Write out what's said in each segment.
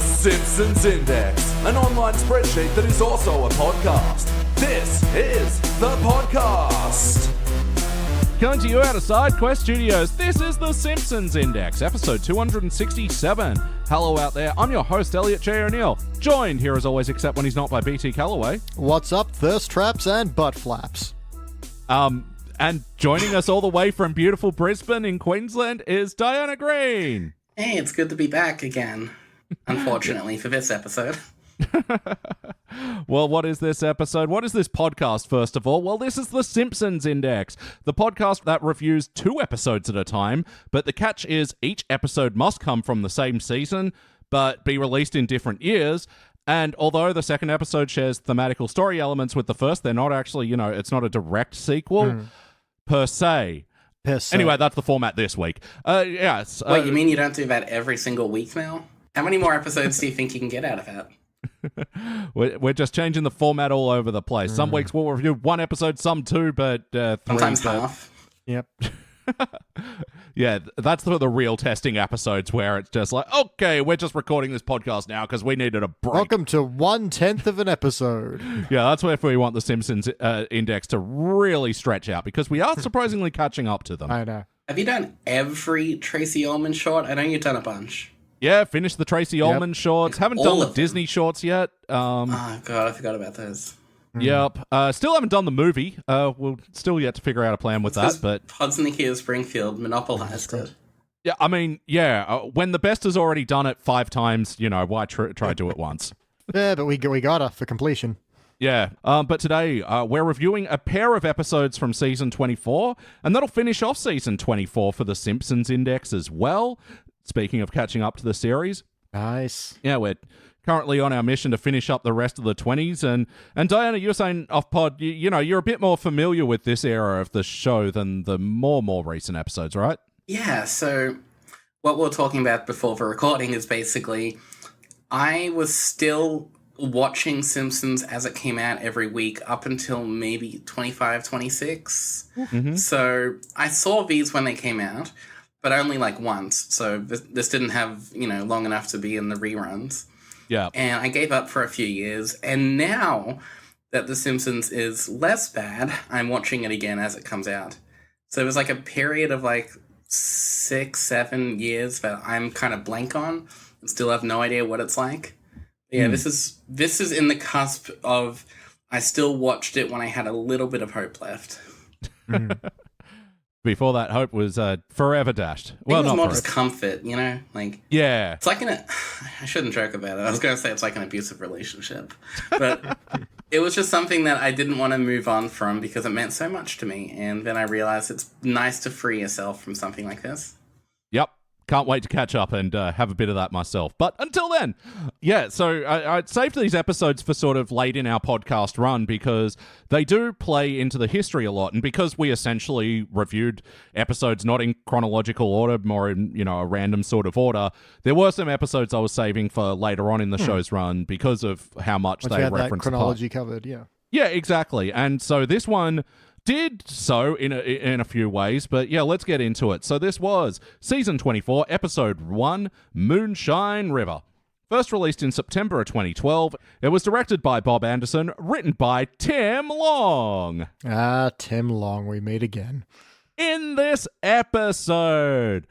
Simpsons Index, an online spreadsheet that is also a podcast. This is the podcast. Coming to you out of SideQuest Studios, this is the Simpsons Index, episode 267. Hello out there, I'm your host, Elliot Jay O'Neill, joined here as always, except when he's not, by BT Calloway. What's up, thirst traps and butt flaps? And joining us all the way from beautiful Brisbane in Queensland is Diana Green. Hey, it's good to be back again, unfortunately, for this episode. Well, what is this episode? What is this podcast, first of all? Well, this is the Simpsons Index, the podcast that reviews 2 episodes at a time, but the catch is each episode must come from the same season, but be released in different years. And although the second episode shares thematical story elements with the first, they're not actually, it's not a direct sequel per se. Anyway, that's the format this week. Yes. Wait, you mean you don't do that every single week now? How many more episodes do you think you can get out of that? We're just changing the format all over the place. Some weeks we'll review 1 episode, some 2, but 3. Sometimes half. Yep. Yeah, that's the real testing episodes where it's just like, okay, we're just recording this podcast now because we needed a break. Welcome to 1/10 of an episode. Yeah, that's where we want the Simpsons Index to really stretch out because we are surprisingly catching up to them. I know. Have you done every Tracy Ullman short? I know you've done a bunch. Yeah, finished the Tracy Ullman shorts. Haven't All done the of them. Disney shorts yet. Oh, God, I forgot about those. Yep. Still haven't done the movie. We'll still yet to figure out a plan with that. But Podsnicky of Springfield monopolized it. yeah, I mean, when the best has already done it 5 times, why try to do it once? Yeah, but we got her for completion. Yeah, but today we're reviewing a pair of episodes from season 24, and that'll finish off season 24 for the Simpsons Index as well. Speaking of catching up to the series. Nice. Yeah, we're currently on our mission to finish up the rest of the 20s, and Diana, you were saying off pod, you're a bit more familiar with this era of the show than the more recent episodes, right? Yeah, so what we're talking about before the recording is basically I was still watching Simpsons as it came out every week up until maybe 25, 26. Mm-hmm. So I saw these when they came out, but only like once. So this didn't have, long enough to be in the reruns. Yeah. And I gave up for a few years. And now that The Simpsons is less bad, I'm watching it again as it comes out. So it was like a period of like 6, 7 years that I'm kind of blank on and still have no idea what it's like. Yeah, this is in the cusp of I still watched it when I had a little bit of hope left. Before that hope was forever dashed. Well, it was not more forever. just comfort, Like, yeah. it's like I shouldn't joke about it. I was going to say it's like an abusive relationship. But it was just something that I didn't want to move on from because it meant so much to me. And then I realized it's nice to free yourself from something like this. Yep. Can't wait to catch up and have a bit of that myself. But until then, so I'd saved these episodes for sort of late in our podcast run because they do play into the history a lot. And because we essentially reviewed episodes not in chronological order, more in, a random sort of order, there were some episodes I was saving for later on in the show's run because of how much Once they we had reference that chronology covered, yeah. Yeah, exactly. And so this one did so in a few ways, but yeah, let's get into it. So this was Season 24, Episode 1, Moonshine River. First released in September of 2012, it was directed by Bob Anderson, written by Tim Long. Tim Long, we meet again. In this episode,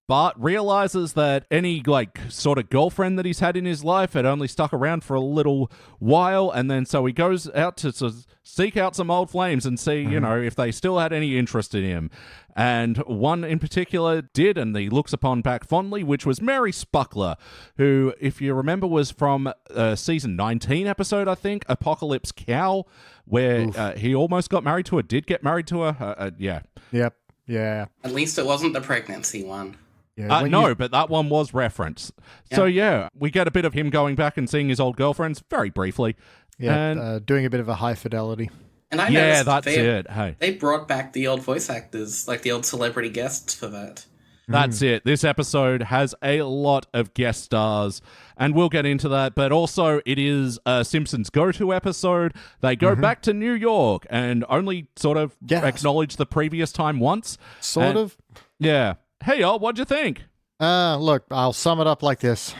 Bart realizes that any, sort of girlfriend that he's had in his life had only stuck around for a little while, and then so he goes out to seek out some old flames and see, if they still had any interest in him. And one in particular did, and he looks upon back fondly, which was Mary Spuckler, who, if you remember, was from season 19 episode, I think, Apocalypse Cow, where he almost got married to her, did get married to her. Yeah. Yep. Yeah. At least it wasn't the pregnancy one. Yeah, no, but that one was referenced. Yeah. So yeah, we get a bit of him going back and seeing his old girlfriends very briefly. Yeah, and doing a bit of a high fidelity. And I noticed that's it. Hey, they brought back the old voice actors, like the old celebrity guests for that. That's it. This episode has a lot of guest stars, and we'll get into that. But also, it is a Simpsons go-to episode. They go back to New York and only sort of acknowledge the previous time once. Sort of. Yeah. Hey, y'all, what'd you think? Look, I'll sum it up like this.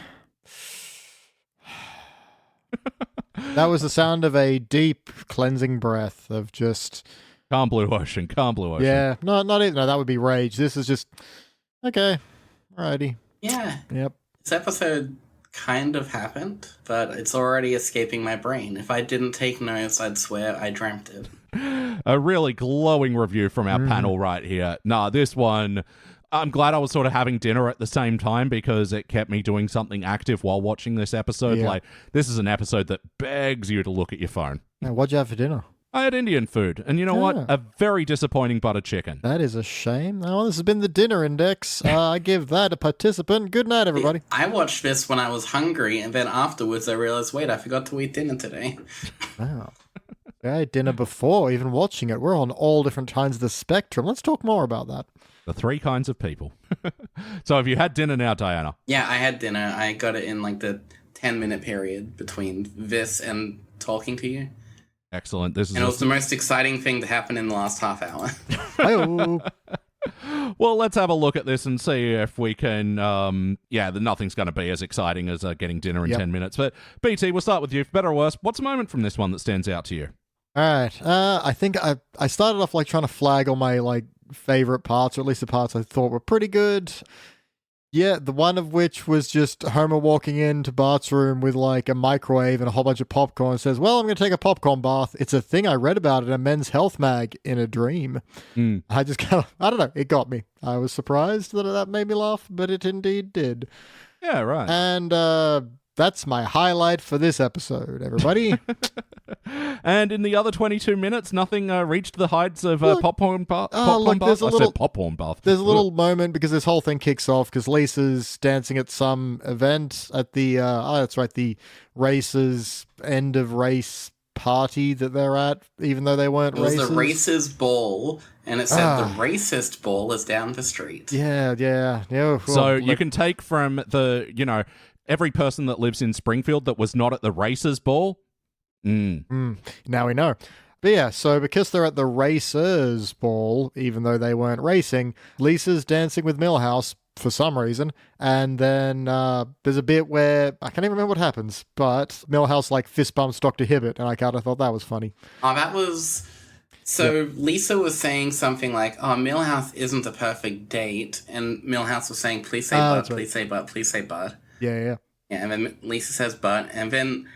That was the sound of a deep cleansing breath of just... Calm blue ocean, calm blue ocean. Yeah, not even... No, that would be rage. This is just... Okay, alrighty. Yeah. Yep. This episode kind of happened, but it's already escaping my brain. If I didn't take notes, I'd swear I dreamt it. A really glowing review from our panel right here. Nah, this one... I'm glad I was sort of having dinner at the same time because it kept me doing something active while watching this episode. Yeah. Like, this is an episode that begs you to look at your phone. Now, what'd you have for dinner? I had Indian food, and you know what? A very disappointing butter chicken. That is a shame. Oh, this has been the Dinner Index. I give that a participant. Good night, everybody. I watched this when I was hungry, and then afterwards I realized, wait, I forgot to eat dinner today. Wow. I had dinner before even watching it. We're on all different kinds of the spectrum. Let's talk more about that. The three kinds of people. So have you had dinner now, Diana? Yeah, I had dinner. I got it in like the 10-minute period between this and talking to you. Excellent. This is And it was the most exciting thing to happen in the last half hour. Hi-oh. Well, let's have a look at this and see if we can... nothing's going to be as exciting as getting dinner in 10 minutes. But BT, we'll start with you. For better or worse, what's a moment from this one that stands out to you? All right. I think I started off like trying to flag all my like favorite parts, or at least the parts I thought were pretty good. Yeah, the one of which was just Homer walking into Bart's room with like a microwave and a whole bunch of popcorn and says, well, I'm going to take a popcorn bath. It's a thing I read about in a Men's Health mag in a dream. I just kind of, I don't know, it got me. I was surprised that made me laugh, but it indeed did. Yeah, right. And that's my highlight for this episode, everybody. And in the other 22 minutes, nothing reached the heights of popcorn bath. There's a I little said popcorn bath. There's a little moment because this whole thing kicks off because Lisa's dancing at some event at the the races end of race party that they're at, even though they weren't It was races. the races ball, and it said the racist ball is down the street. Yeah. So you can take from the, every person that lives in Springfield that was not at the races ball. Now we know. But yeah, so because they're at the racers ball, even though they weren't racing, Lisa's dancing with Milhouse for some reason, and then there's a bit where I can't even remember what happens, but Milhouse like fist bumps Dr. Hibbert, and I kind of thought that was funny. Oh, that was... So Lisa was saying something like, oh, Milhouse isn't a perfect date, and Milhouse was saying, please say but, please say but, please say but. Yeah. Yeah, and then Lisa says but, and then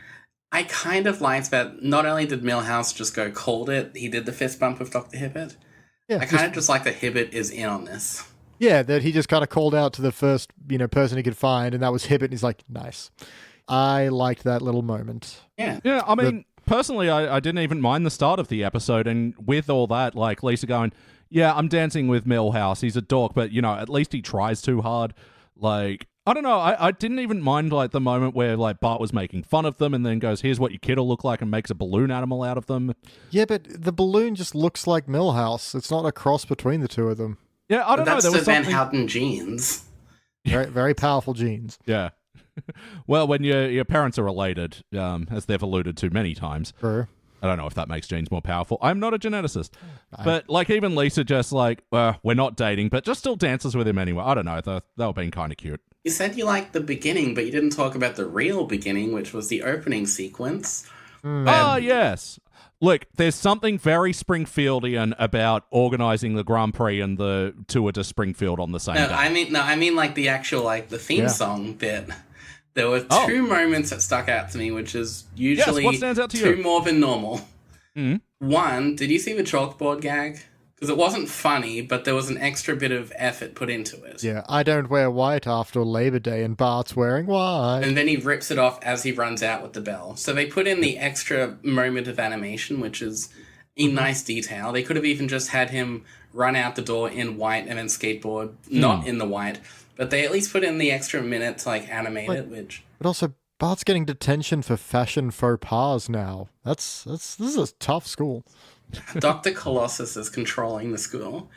I kind of liked that not only did Milhouse just go cold it, he did the fist bump with Dr. Hibbert. Yeah, I kind of just like that Hibbert is in on this. Yeah, that he just kind of called out to the first, person he could find, and that was Hibbert, and he's like, nice. I liked that little moment. Yeah. Yeah, I mean, personally, I didn't even mind the start of the episode, and with all that, like, Lisa going, yeah, I'm dancing with Milhouse, he's a dork, but, at least he tries too hard. Like, I don't know, I didn't even mind, like, the moment where, like, Bart was making fun of them and then goes, here's what your kid will look like, and makes a balloon animal out of them. Yeah, but the balloon just looks like Milhouse. It's not a cross between the two of them. Yeah, I don't know. That's There the was Van something... Houten genes. Very, very powerful genes. Yeah. Well, when your parents are related, as they've alluded to many times. Sure. I don't know if that makes genes more powerful. I'm not a geneticist. But, like, even Lisa just, like, we're not dating, but just still dances with him anyway. I don't know. They were being kind of cute. You said you liked the beginning, but you didn't talk about the real beginning, which was the opening sequence. Ah, yes. Look, there's something very Springfieldian about organizing the Grand Prix and the tour to Springfield on the same day. I mean like the actual, like, the theme song bit. There were two moments that stuck out to me, which is usually what stands out to two you? more than normal. One, did you see the chalkboard gag? Because it wasn't funny, but there was an extra bit of effort put into it. Yeah, I don't wear white after Labor Day, and Bart's wearing white. And then he rips it off as he runs out with the bell. So they put in the extra moment of animation, which is a nice detail. They could have even just had him run out the door in white and then skateboard, not in the white. But they at least put in the extra minute to, like, animate it, which... But also, Bart's getting detention for fashion faux pas now. This is a tough school. Dr. Colossus is controlling the school.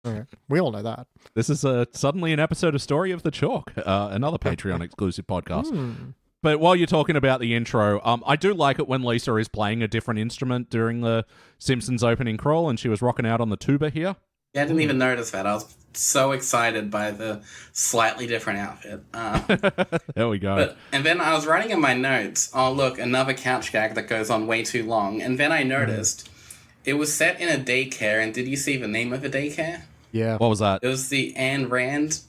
Okay. We all know that. This is suddenly an episode of Story of the Chalk, another Patreon exclusive podcast. But while you're talking about the intro, I do like it when Lisa is playing a different instrument during the Simpsons opening crawl, and she was rocking out on the tuba here. Yeah, I didn't even notice that. I was so excited by the slightly different outfit. There we go. And then I was writing in my notes, oh, look, another couch gag that goes on way too long. And then I noticed it was set in a daycare. And did you see the name of the daycare? Yeah. What was that? It was the Ayn Rand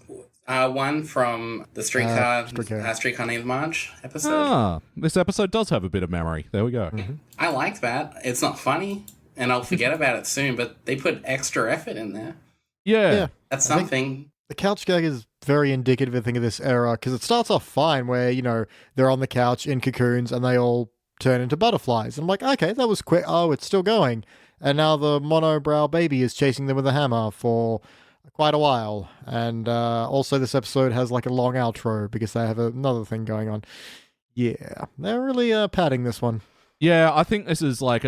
one from the Streetcar Named Marge episode. Ah, this episode does have a bit of memory. There we go. Mm-hmm. I liked that. It's not funny, and I'll forget about it soon, but they put extra effort in there. Yeah. That's something. The couch gag is very indicative, I think, of this era, because it starts off fine where, they're on the couch in cocoons and they all turn into butterflies. I'm like, okay, that was quick. Oh, it's still going. And now the monobrow baby is chasing them with a hammer for quite a while. And also this episode has like a long outro because they have another thing going on. Yeah, they're really padding this one. Yeah, I think this is like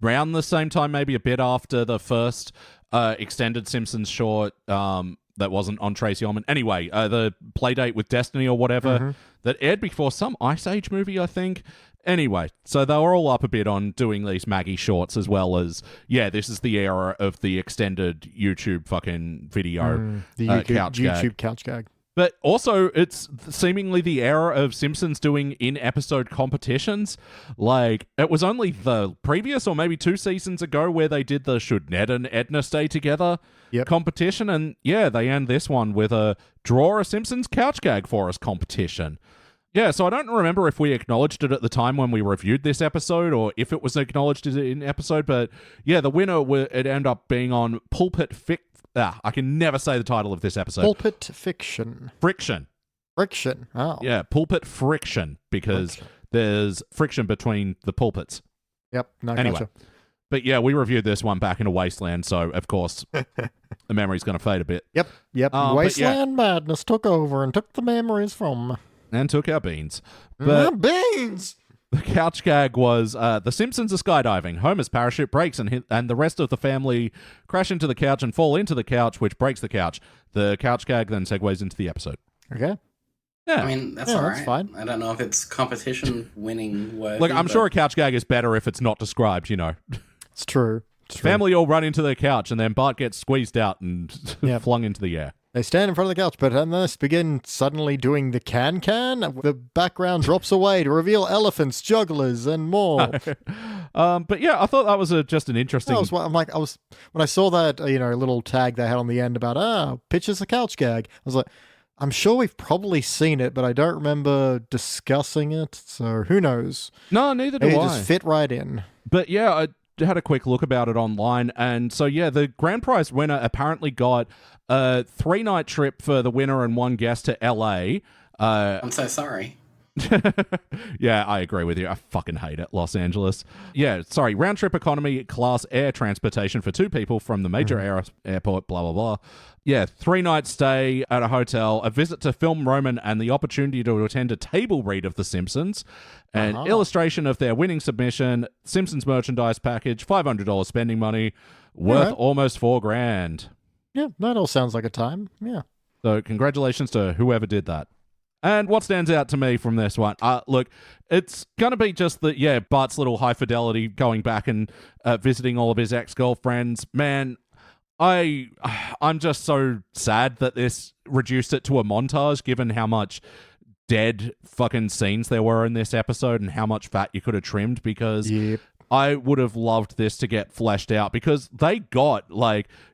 around the same time, maybe a bit after the first extended Simpsons short that wasn't on Tracy Ullman. Anyway, the Playdate with Destiny or whatever that aired before some Ice Age movie, I think. Anyway, so they were all up a bit on doing these Maggie shorts as well as, this is the era of the extended YouTube fucking video The YouTube couch gag. But also, it's seemingly the era of Simpsons doing in-episode competitions. Like, it was only the previous or maybe 2 seasons ago where they did the Should Ned and Edna Stay Together competition. And they end this one with a Draw a Simpsons couch gag for us competition. Yeah, so I don't remember if we acknowledged it at the time when we reviewed this episode or if it was acknowledged in episode. But the winner, it ended up being on Pulpit I can never say the title of this episode. Pulpit Fiction. Friction. Oh. Yeah, Pulpit Friction, because there's friction between the pulpits. Yep. No, anyway. gotcha. But we reviewed this one back in a Wasteland, so of course the memory's going to fade a bit. Yep. Wasteland madness took over and took the memories from. And took our beans. But beans! the couch gag was the Simpsons are skydiving. Homer's parachute breaks and the rest of the family crash into the couch and fall into the couch, which breaks the couch. The couch gag then segues into the episode. Okay. Yeah. I mean, that's all right. That's fine. I don't know if it's competition winning worthy. Look, I'm sure a couch gag is better if it's not described, It's true. Family all run into the couch and then Bart gets squeezed out and flung into the air. They stand in front of the couch, but unless begin suddenly doing the can, the background drops away to reveal elephants, jugglers, and more. But I thought that was just an interesting. When I saw that little tag they had on the end about pitches a couch gag, I was like, I'm sure we've probably seen it, but I don't remember discussing it. So who knows? No, neither do Maybe I. It just fit right in. But I had a quick look about it online, and so the grand prize winner apparently got a 3-night trip for the winner and one guest to LA. I'm so sorry. Yeah, I agree with you. I fucking hate it, Los Angeles. Round trip economy class air transportation for 2 people from the major airport, blah, blah, blah. 3-night stay at a hotel, a visit to Film Roman, and the opportunity to attend a table read of The Simpsons, an illustration of their winning submission, Simpsons merchandise package, $500 spending money, worth almost $4,000. Yeah, that all sounds like a time. Yeah. So congratulations to whoever did that. And what stands out to me from this one, look, it's going to be just Bart's little high fidelity going back and visiting all of his ex-girlfriends. Man, I'm just so sad that this reduced it to a montage, given how much dead fucking scenes there were in this episode and how much fat you could have trimmed, because I would have loved this to get fleshed out, because they got,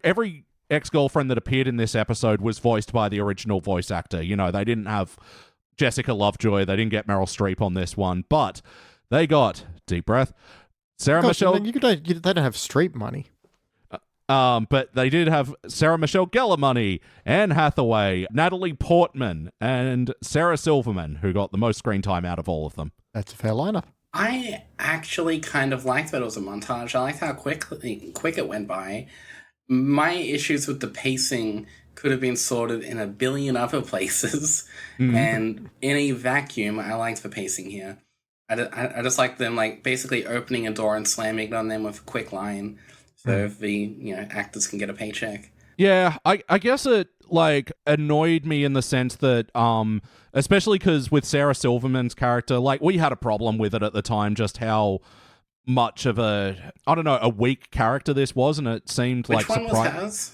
every ex-girlfriend that appeared in this episode was voiced by the original voice actor. They didn't have Jessica Lovejoy, they didn't get Meryl Streep on this one, but they got, deep breath, Sarah Michelle... They don't have Streep money. But they did have Sarah Michelle Gellar money, Anne Hathaway, Natalie Portman, and Sarah Silverman, who got the most screen time out of all of them. That's a fair lineup. I actually kind of liked that it was a montage. I liked how quick it went by. My issues with the pacing could have been sorted in a billion other places, and in a vacuum, I liked the pacing here. I just like them basically opening a door and slamming it on them with a quick line, so the actors can get a paycheck. Yeah, I guess it annoyed me in the sense that especially because with Sarah Silverman's character, we had a problem with it at the time, just how much of a weak character this was, and it seemed Which one was hers?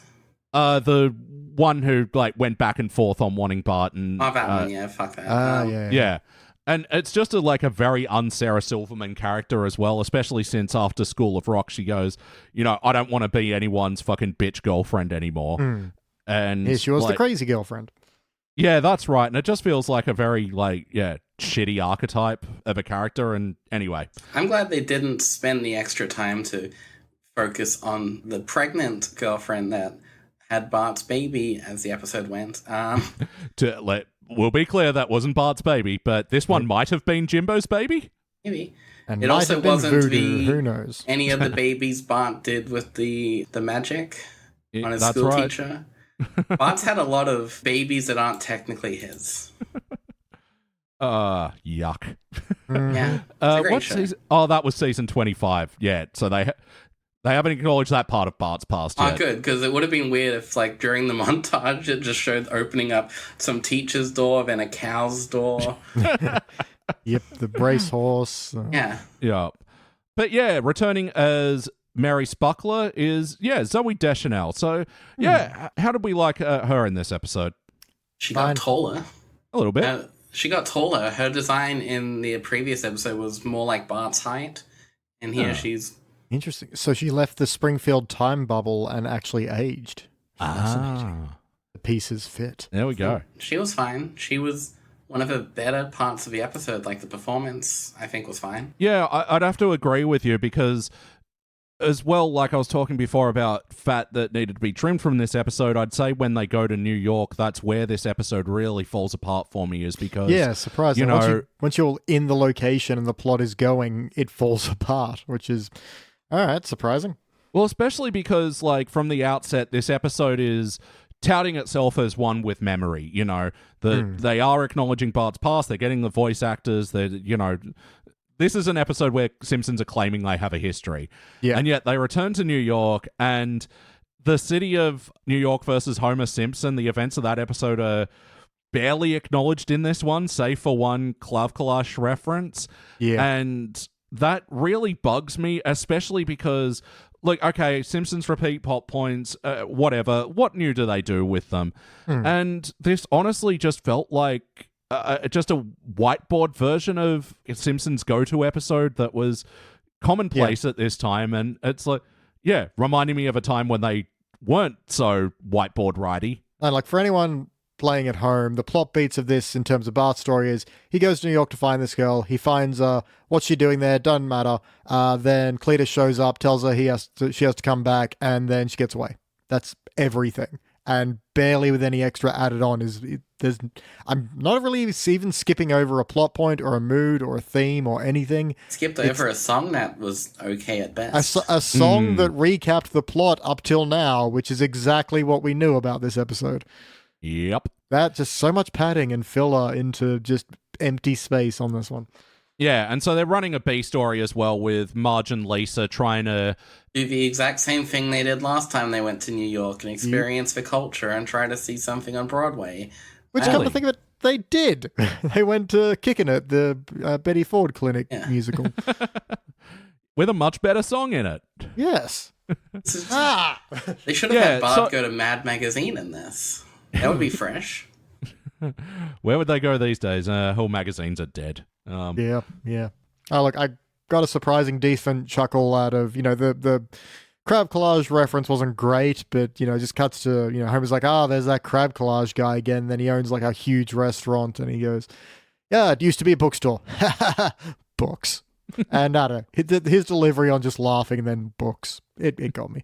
the one who like went back and forth on wanting Bart and Oh, that one, yeah, fuck that. yeah. And it's just a very un-Sarah Silverman character as well, especially since after School of Rock she goes, I don't want to be anyone's fucking bitch girlfriend anymore. And here she was the crazy girlfriend. Yeah, that's right. And it just feels like a very shitty archetype of a character. And anyway, I'm glad they didn't spend the extra time to focus on the pregnant girlfriend that had Bart's baby as the episode went. We'll be clear that wasn't Bart's baby, but this one might have been Jimbo's baby. Maybe. And it also wasn't voodoo. Who knows? any of the babies Bart did with the magic on his That's school right. teacher. Bart's had a lot of babies that aren't technically his. Yuck. Yeah. It's a great What show. season? Oh, that was season 25. Yeah, so they haven't acknowledged that part of Bart's past Oh, yet. good, because it would have been weird if, during the montage, it just showed opening up some teacher's door, then a cow's door. Yep, the brace horse. Yeah. Yeah. But yeah, returning as Mary Spuckler is, Zoe Deschanel. So, how did we like her in this episode? She got taller. A little bit. She got taller. Her design in the previous episode was more like Bart's height. And here she's... Interesting. So she left the Springfield time bubble and actually aged. Fascinating. The pieces fit. There we go. She was fine. She was one of the better parts of the episode. The performance, I think, was fine. Yeah, I'd have to agree with you because, as well, like I was talking before about fat that needed to be trimmed from this episode, I'd say when they go to New York, that's where this episode really falls apart for me, is because... Yeah, surprising. Once you're in the location and the plot is going, it falls apart, which is... All right, surprising. Well, especially because, from the outset, this episode is touting itself as one with memory, They are acknowledging Bart's past, they're getting the voice actors, this is an episode where Simpsons are claiming they have a history. Yeah. And yet they return to New York, and the city of New York versus Homer Simpson, the events of that episode are barely acknowledged in this one, save for one Klavkalash reference. Yeah. And that really bugs me, especially because, okay, Simpsons repeat plot points, whatever. What new do they do with them? And this honestly just felt like just a whiteboard version of Simpsons' go-to episode that was commonplace at this time. And it's reminding me of a time when they weren't so whiteboard righty. And for anyone playing at home, the plot beats of this in terms of Bart's story is he goes to New York to find this girl. He finds what's she doing there? Doesn't matter. Then Cletus shows up, tells her she has to come back, and then she gets away. That's everything, and barely with any extra added on. I'm not really even skipping over a plot point or a mood or a theme or anything. Skipped over a song that was okay at best. A song that recapped the plot up till now, which is exactly what we knew about this episode. Yep. That just so much padding and filler into just empty space on this one. Yeah, and so they're running a B story as well with Marge and Lisa trying to do the exact same thing they did last time they went to New York and experience the culture and try to see something on Broadway. Which, come to think of it, they did. They went to Kicking It, the Betty Ford Clinic musical. With a much better song in it. Yes. They should have had Bart go to Mad Magazine in this. That would be fresh. Where would they go these days? Whole magazines are dead. Yeah. Oh, look, I got a surprising decent chuckle out of, the crab collage reference wasn't great, but, just cuts to, Homer's like, there's that crab collage guy again. Then he owns a huge restaurant and he goes, yeah, it used to be a bookstore. Books. And I don't know, his delivery on just laughing and then books, it got me.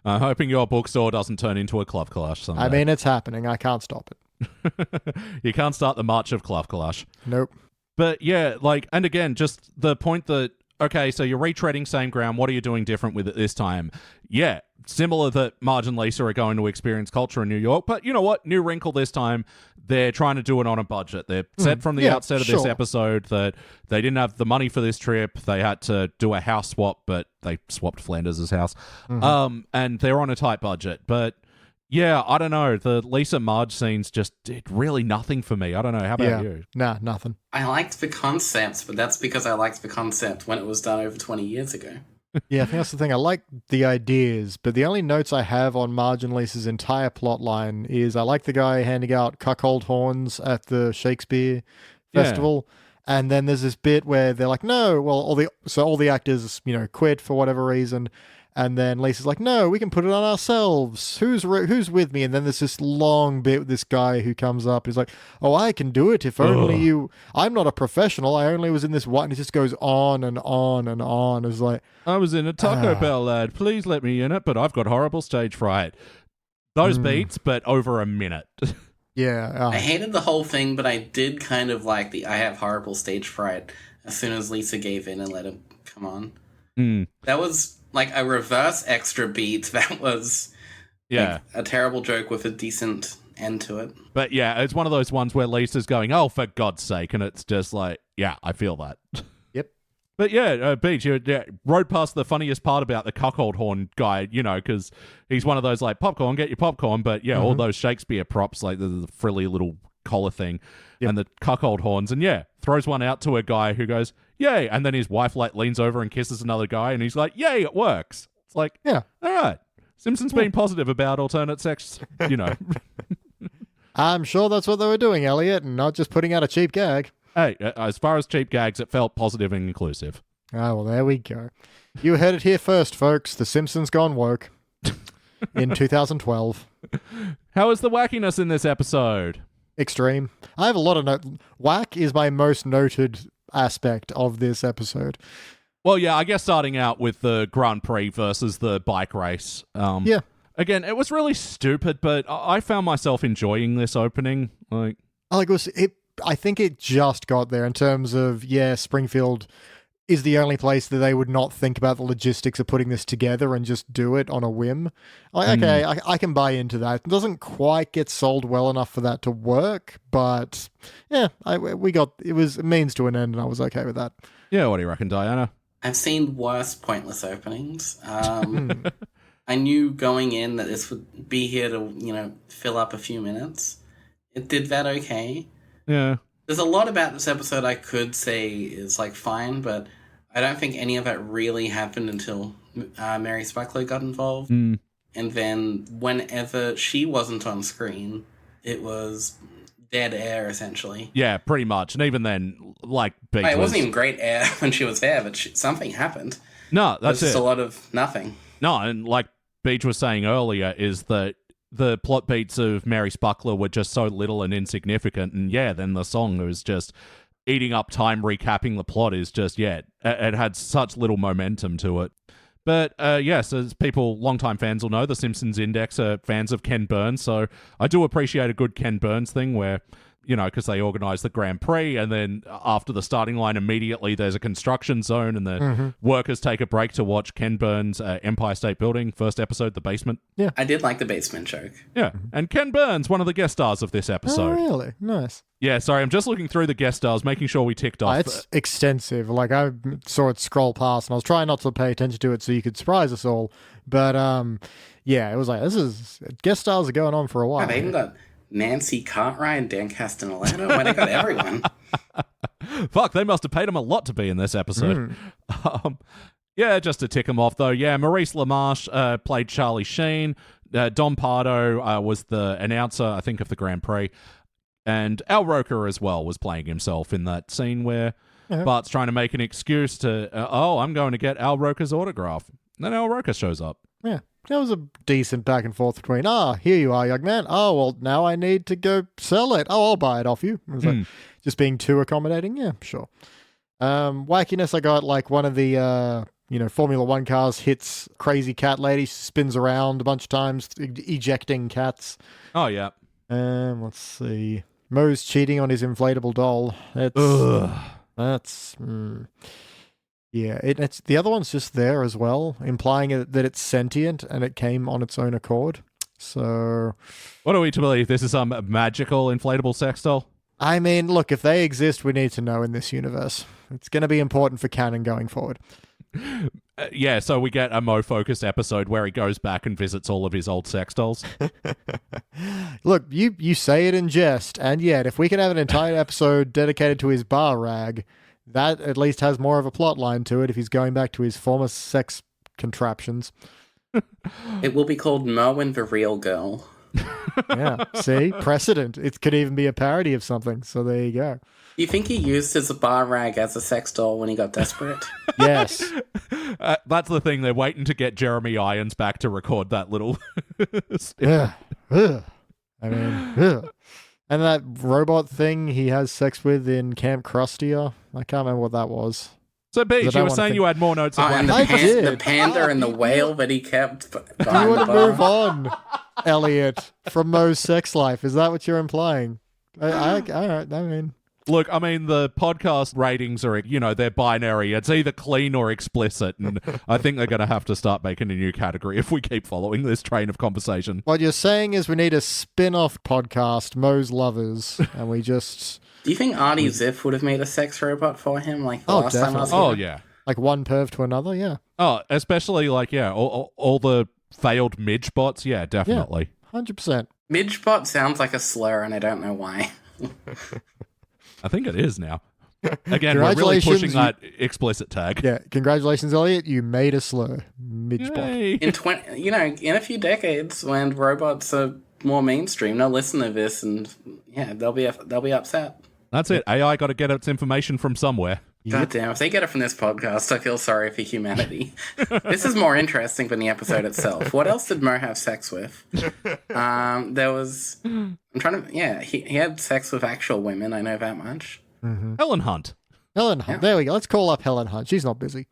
I'm hoping your bookstore doesn't turn into a Klavkalash someday. I mean, it's happening. I can't stop it. You can't start the march of Klavkalash. Nope. But yeah, and again, just the point that, okay, so you're retreading same ground. What are you doing different with it this time? Yeah, similar that Marge and Lisa are going to experience culture in New York. But you know what? New wrinkle this time. They're trying to do it on a budget. They're said from the outset of this episode that they didn't have the money for this trip. They had to do a house swap, but they swapped Flanders' house. And they're on a tight budget. But yeah, I don't know. The Lisa Marge scenes just did really nothing for me. I don't know. How about you? Nah, nothing. I liked the concept, but that's because I liked the concept when it was done over 20 years ago. Yeah, I think that's the thing. I like the ideas, but the only notes I have on Margin Lisa's entire plot line is I like the guy handing out cuckold horns at the Shakespeare festival. And then there's this bit where they're like, no, well, all the actors, quit for whatever reason. And then Lisa's like, no, we can put it on ourselves. Who's with me? And then there's this long bit with this guy who comes up. He's like, oh, I can do it if only you. I'm not a professional. I only was in this one. And it just goes on and on and on. It's like, I was in a Taco Bell, lad. Please let me in it, but I've got horrible stage fright. Those beats, but over a minute. Yeah. I hated the whole thing, but I did kind of like the I have horrible stage fright as soon as Lisa gave in and let him come on. That was like a reverse extra beat. That was like a terrible joke with a decent end to it. But yeah, it's one of those ones where Lisa's going, oh, for God's sake. And it's just like, yeah, I feel that. Yep. But yeah, Beach, you rode past the funniest part about the cuckold horn guy, because he's one of those like, popcorn, get your popcorn. But yeah, all those Shakespeare props, like the frilly little collar thing and the cuckold horns. And yeah, throws one out to a guy who goes, yay. And then his wife like leans over and kisses another guy and he's like, yay, it works. It's like, yeah, all right. Simpsons being positive about alternate sex, I'm sure that's what they were doing, Elliot, and not just putting out a cheap gag. Hey, as far as cheap gags, it felt positive and inclusive. Oh, well, there we go. You heard it here first, folks. The Simpsons gone woke in 2012. How is the wackiness in this episode? Extreme. I have a lot of whack is my most noted aspect of this episode. Well, yeah, I guess starting out with the Grand Prix versus the bike race. Yeah. Again, it was really stupid, but I found myself enjoying this opening. I think it just got there in terms of, Springfield is the only place that they would not think about the logistics of putting this together and just do it on a whim. Okay, I can buy into that. It doesn't quite get sold well enough for that to work, but yeah, it was a means to an end, and I was okay with that. Yeah, what do you reckon, Diana? I've seen worse pointless openings. I knew going in that this would be here to, fill up a few minutes. It did that okay. Yeah. There's a lot about this episode I could say is, fine, but I don't think any of that really happened until Mary Spuckler got involved. And then whenever she wasn't on screen, it was dead air, essentially. Yeah, pretty much. And even then, it wasn't even great air when she was there, but something happened. No, that's just it. a lot of nothing. No, and like Beach was saying earlier, is that the plot beats of Mary Spuckler were just so little and insignificant, and then the song was just eating up time recapping the plot is just, it had such little momentum to it. But yes, as people, longtime fans will know, the Simpsons Index are fans of Ken Burns, so I do appreciate a good Ken Burns thing where, because they organise the Grand Prix, and then after the starting line, immediately there's a construction zone, and the workers take a break to watch Ken Burns' Empire State Building, first episode, The Basement. Yeah. I did like the basement joke. Yeah, and Ken Burns, one of the guest stars of this episode. Oh, really? Nice. Yeah, sorry, I'm just looking through the guest stars, making sure we ticked off. It's extensive. I saw it scroll past, and I was trying not to pay attention to it so you could surprise us all. But, it was this is... Guest stars are going on for a while. They even got Nancy Cartwright and Dan Castellano. They got everyone. Fuck, they must have paid him a lot to be in this episode. Just to tick him off, though. Yeah, Maurice LaMarche played Charlie Sheen. Don Pardo was the announcer, I think, of the Grand Prix. And Al Roker as well was playing himself in that scene where Bart's trying to make an excuse to, I'm going to get Al Roker's autograph. Then Al Roker shows up. Yeah. There was a decent back and forth between, here you are, young man. Oh, well, now I need to go sell it. Oh, I'll buy it off you. It was just being too accommodating. Yeah, sure. Wackiness, I got one of the, Formula One cars hits crazy cat lady, spins around a bunch of times, ejecting cats. Oh, yeah. Let's see. Moe's cheating on his inflatable doll. It's the other one's just there as well, implying that it's sentient and it came on its own accord. So, what are we to believe? This is some magical inflatable sex doll? I mean, look, if they exist, we need to know in this universe. It's going to be important for canon going forward. So we get a Mo-focused episode where he goes back and visits all of his old sex dolls. Look, you say it in jest, and yet, if we can have an entire episode dedicated to his bar rag, that at least has more of a plot line to it if he's going back to his former sex contraptions. It will be called Mo and the Real Girl. Yeah, see? Precedent. It could even be a parody of something, so there you go. You think he used his bar rag as a sex doll when he got desperate? Yes. That's the thing. They're waiting to get Jeremy Irons back to record that little... Ugh. Ugh. I mean, ugh. And that robot thing he has sex with in Camp Krusty, I can't remember what that was. So, Beach, I you don't were wanna saying think- you had more notes on And one. the panda and the whale that he kept Do behind you the want to bar. move on, Elliot, from Mo's sex life? Is that what you're implying? All right, I mean... Look, I mean, the podcast ratings are, they're binary. It's either clean or explicit, and I think they're going to have to start making a new category if we keep following this train of conversation. What you're saying is we need a spin-off podcast, Mo's Lovers, and we just... Do you think Artie Ziff would have made a sex robot for him like the Oh, last time I was Oh, here? yeah. Like one perv to another, yeah. Oh, especially, all the failed Midge bots, yeah, definitely. 100%. Midgebot sounds like a slur, and I don't know why. I think it is now. Again, we're really pushing that explicit tag. Yeah, congratulations, Elliot. You made a slur. Midgebot. Yay. In a few decades, when robots are more mainstream, they'll listen to this, and yeah, they'll be upset. That's it. AI got to get its information from somewhere. God damn, if they get it from this podcast, I feel sorry for humanity. This is more interesting than the episode itself. What else did Mo have sex with? There was... he had sex with actual women, I know that much. Mm-hmm. Helen Hunt. Helen Hunt. There we go. Let's call up Helen Hunt. She's not busy.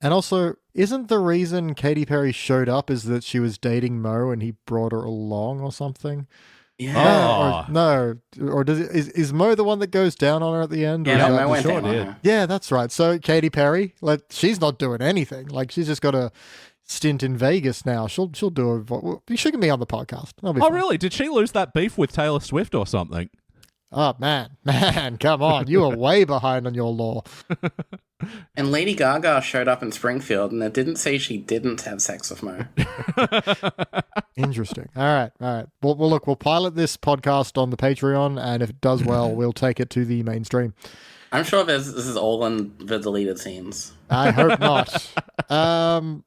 And also, isn't the reason Katy Perry showed up is that she was dating Mo and he brought her along or something? Yeah. Or is Mo the one that goes down on her at the end? Yeah, Or is Mo that went the down short? on her. Yeah, that's right. So Katy Perry, she's not doing anything. Like, she's just got a stint in Vegas now. She'll do she can be on the podcast. That'll be Oh, fun. really? Did she lose that beef with Taylor Swift or something? Oh, man, come on. You are way behind on your law. And Lady Gaga showed up in Springfield, and it didn't say she didn't have sex with Mo. Interesting. All right. Well, look, we'll pilot this podcast on the Patreon, and if it does well, we'll take it to the mainstream. I'm sure this is all in the deleted scenes. I hope not.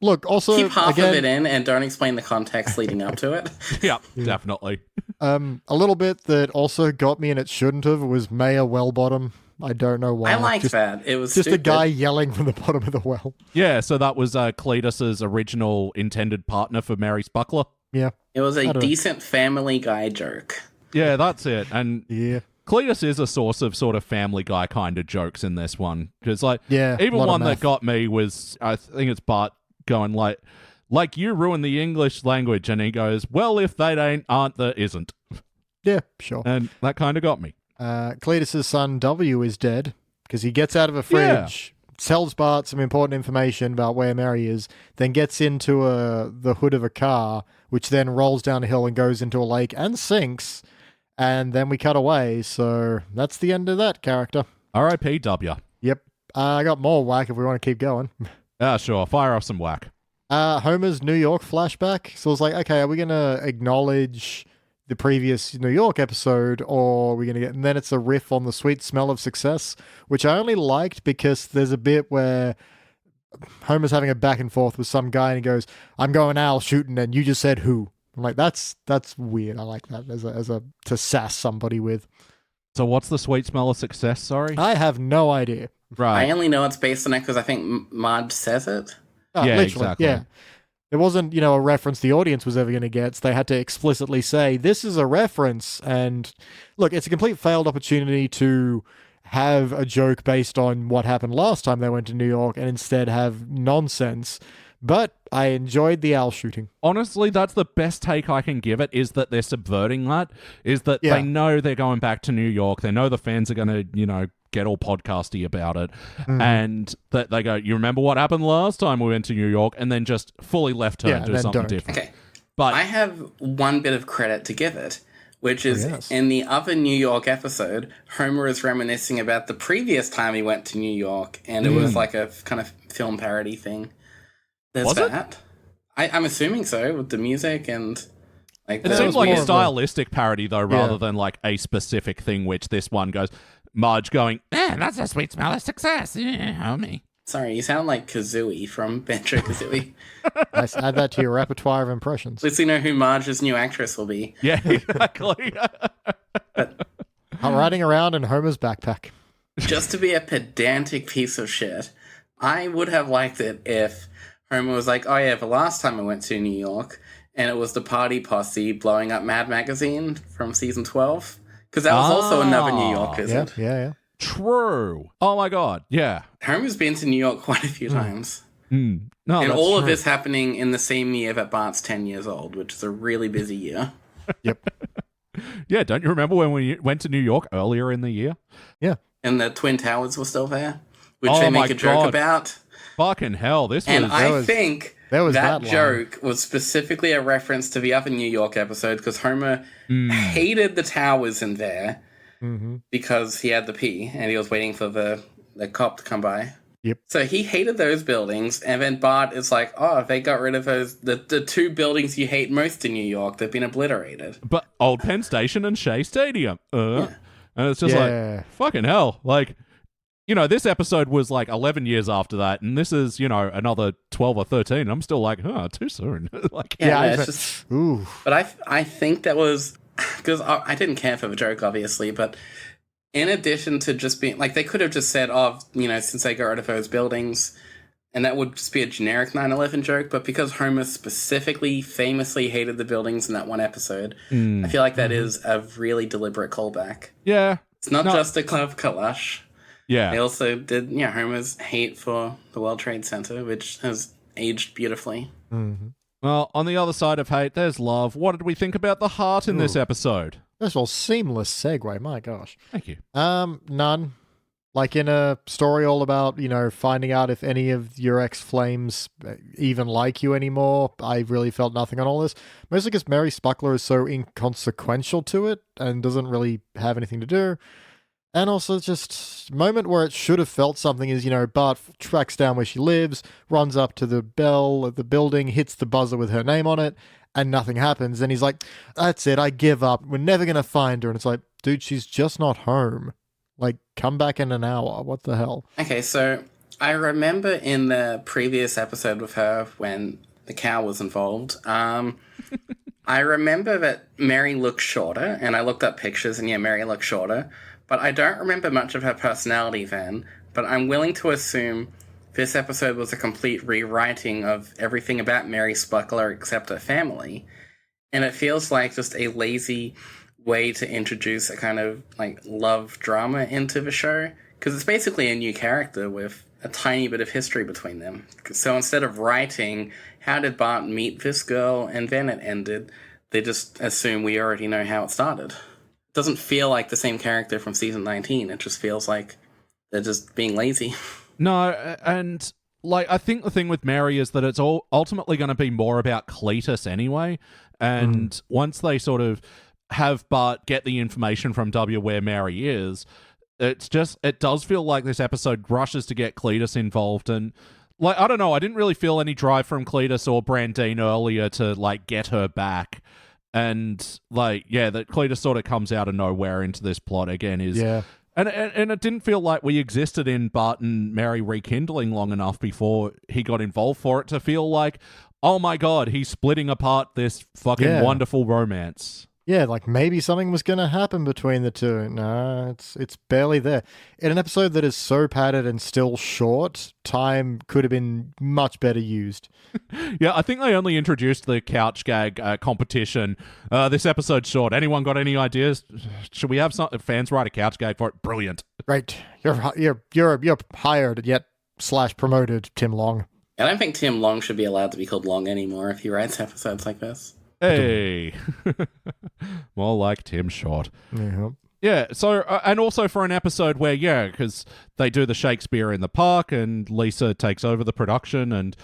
Look, also, Keep half again, of it in and don't explain the context leading up to it. Yeah, definitely. a little bit that also got me and it shouldn't have was Mayor Wellbottom. I don't know why. I liked that. It was just a stupid. guy yelling from the bottom of the well. Yeah, so that was Cletus's original intended partner for Mary Spuckler. Yeah. It was a don't know. decent Family Guy joke. Yeah, that's it. And Yeah. Cletus is a source of sort of Family Guy kind of jokes in this one. Because, Yeah, even lot of one that math. got me was, I think it's Bart going like you ruin the English language. And he goes, well, if they aren't, there isn't. Yeah, sure. And that kind of got me. Cletus's son W is dead because he gets out of a fridge, tells Bart some important information about where Mary is, then gets into the hood of a car, which then rolls down a hill and goes into a lake and sinks. And then we cut away. So that's the end of that character. R.I.P. W. Yep. I got more whack if we want to keep going. Yeah, sure. Fire off some whack. Homer's New York flashback. So it's like, okay, are we going to acknowledge the previous New York episode, or are we going to get... And then it's a riff on the sweet smell of success, which I only liked because there's a bit where Homer's having a back and forth with some guy and he goes, I'm going owl shooting and you just said who? I'm like, that's weird. I like that as a to sass somebody with. So what's the sweet smell of success, sorry? I have no idea. Right. I only know it's based on it because I think Marge says it. Oh, Yeah, literally, exactly. Yeah. It wasn't, a reference the audience was ever going to get. So they had to explicitly say, this is a reference. And look, it's a complete failed opportunity to have a joke based on what happened last time they went to New York and instead have nonsense. But I enjoyed the owl shooting. Honestly, that's the best take I can give it, is that they're subverting that, is that Yeah. they know they're going back to New York. They know the fans are going to, get all podcasty about it. And that they go, you remember what happened last time we went to New York? And then just fully left turn, Yeah, and do then something don't. different. Okay. But I have one bit of credit to give it, which is yes. in the other New York episode, Homer is reminiscing about the previous time he went to New York, and it was like a kind of film parody thing. There's Was it? that. I'm assuming so, with the music and like it the seems like more a of a- stylistic parody, though, rather Yeah. than like a specific thing, which this one goes, Marge going, that's a sweet smell of success. Yeah, homie. Sorry, you sound like Kazooie from Banjo-Kazooie. Nice. Add that to your repertoire of impressions. Let's see know who Marge's new actress will be. Yeah, exactly. Riding around in Homer's backpack. Just to be a pedantic piece of shit, I would have liked it if Homer was like, oh yeah, the last time I went to New York, and it was the party posse blowing up Mad Magazine from season 12. Because that was also another New York visit. Yeah. True. Oh my God. Yeah. Homer's been to New York quite a few times. No, And that's all of true. this happening in the same year that Bart's 10 years old, which is a really busy year. Yep. Yeah, don't you remember when we went to New York earlier in the year? Yeah. And the Twin Towers were still there, which Oh they my make a joke God. about. Fucking hell, this And was... I think that was that that line. joke was specifically a reference to the other New York episode because Homer hated the towers in there because he had the pee and he was waiting for the cop to come by. Yep. So he hated those buildings, and then Bart is like, oh, they got rid of those, the two buildings you hate most in New York. They've been obliterated. But Old Penn Station and Shea Stadium. And it's just Yeah. like, fucking hell. Like, you know, this episode was like 11 years after that, and this is, you know, another 12 or 13. I'm still like, too soon. Like, Yeah, I it's bet- just... Ooh. But I think that was... Because I didn't care for the joke, obviously, but in addition to just being... Like, they could have just said, oh, you know, since they got rid of those buildings, and that would just be a generic 9/11 joke, but because Homer specifically, famously hated the buildings in that one episode, I feel like that is a really deliberate callback. yeah. It's not just a clever collage. Yeah. They also did, Homer's hate for the World Trade Center, which has aged beautifully. Well, on the other side of hate, there's love. What did we think about the heart in this episode? First of all, seamless segue. My gosh. Thank you. None. Like in a story all about, you know, finding out if any of your ex-flames even like you anymore, I really felt nothing on all this. Mostly because Mary Spuckler is so inconsequential to it and doesn't really have anything to do. And also just moment where it should have felt something is, you know, Bart tracks down where she lives, runs up to the bell of the building, hits the buzzer with her name on it, and nothing happens. And he's like, that's it, I give up. We're never going to find her. And it's like, dude, she's just not home. Like, come back in an hour. What the hell? Okay, so I remember in the previous episode with her when the cow was involved, I remember that Mary looked shorter, and I looked up pictures, and yeah, Mary looked shorter. But I don't remember much of her personality then, but I'm willing to assume this episode was a complete rewriting of everything about Mary Spuckler except her family. And it feels like just a lazy way to introduce a kind of, like, love drama into the show. Because it's basically a new character with a tiny bit of history between them. So instead of writing, how did Bart meet this girl, and then it ended, they just assume we already know how it started. Doesn't feel like the same character from season 19. It just feels like they're just being lazy. No, and like I think the thing with Mary is that it's all ultimately going to be more about Cletus anyway. And once they sort of have Bart get the information from W where Mary is, it does feel like this episode rushes to get Cletus involved. And like, I don't know, I didn't really feel any drive from Cletus or Brandine earlier to like get her back. And like, yeah, that Cletus sort of comes out of nowhere into this plot again is, Yeah. and it didn't feel like we existed in Bart and Mary rekindling long enough before he got involved for it to feel like, oh my God, he's splitting apart this fucking wonderful romance. Yeah, like maybe something was going to happen between the two. No, it's barely there. In an episode that is so padded and still short, time could have been much better used. Yeah, I think they only introduced the couch gag competition. This episode's short. Anyone got any ideas? Should we have some fans write a couch gag for it? Brilliant. Right, you're hired yet / promoted, Tim Long. I don't think Tim Long should be allowed to be called Long anymore if he writes episodes like this. Hey. More like Tim Short. Yeah. Yeah, so, and also for an episode where, yeah, because they do the Shakespeare in the Park and Lisa takes over the production and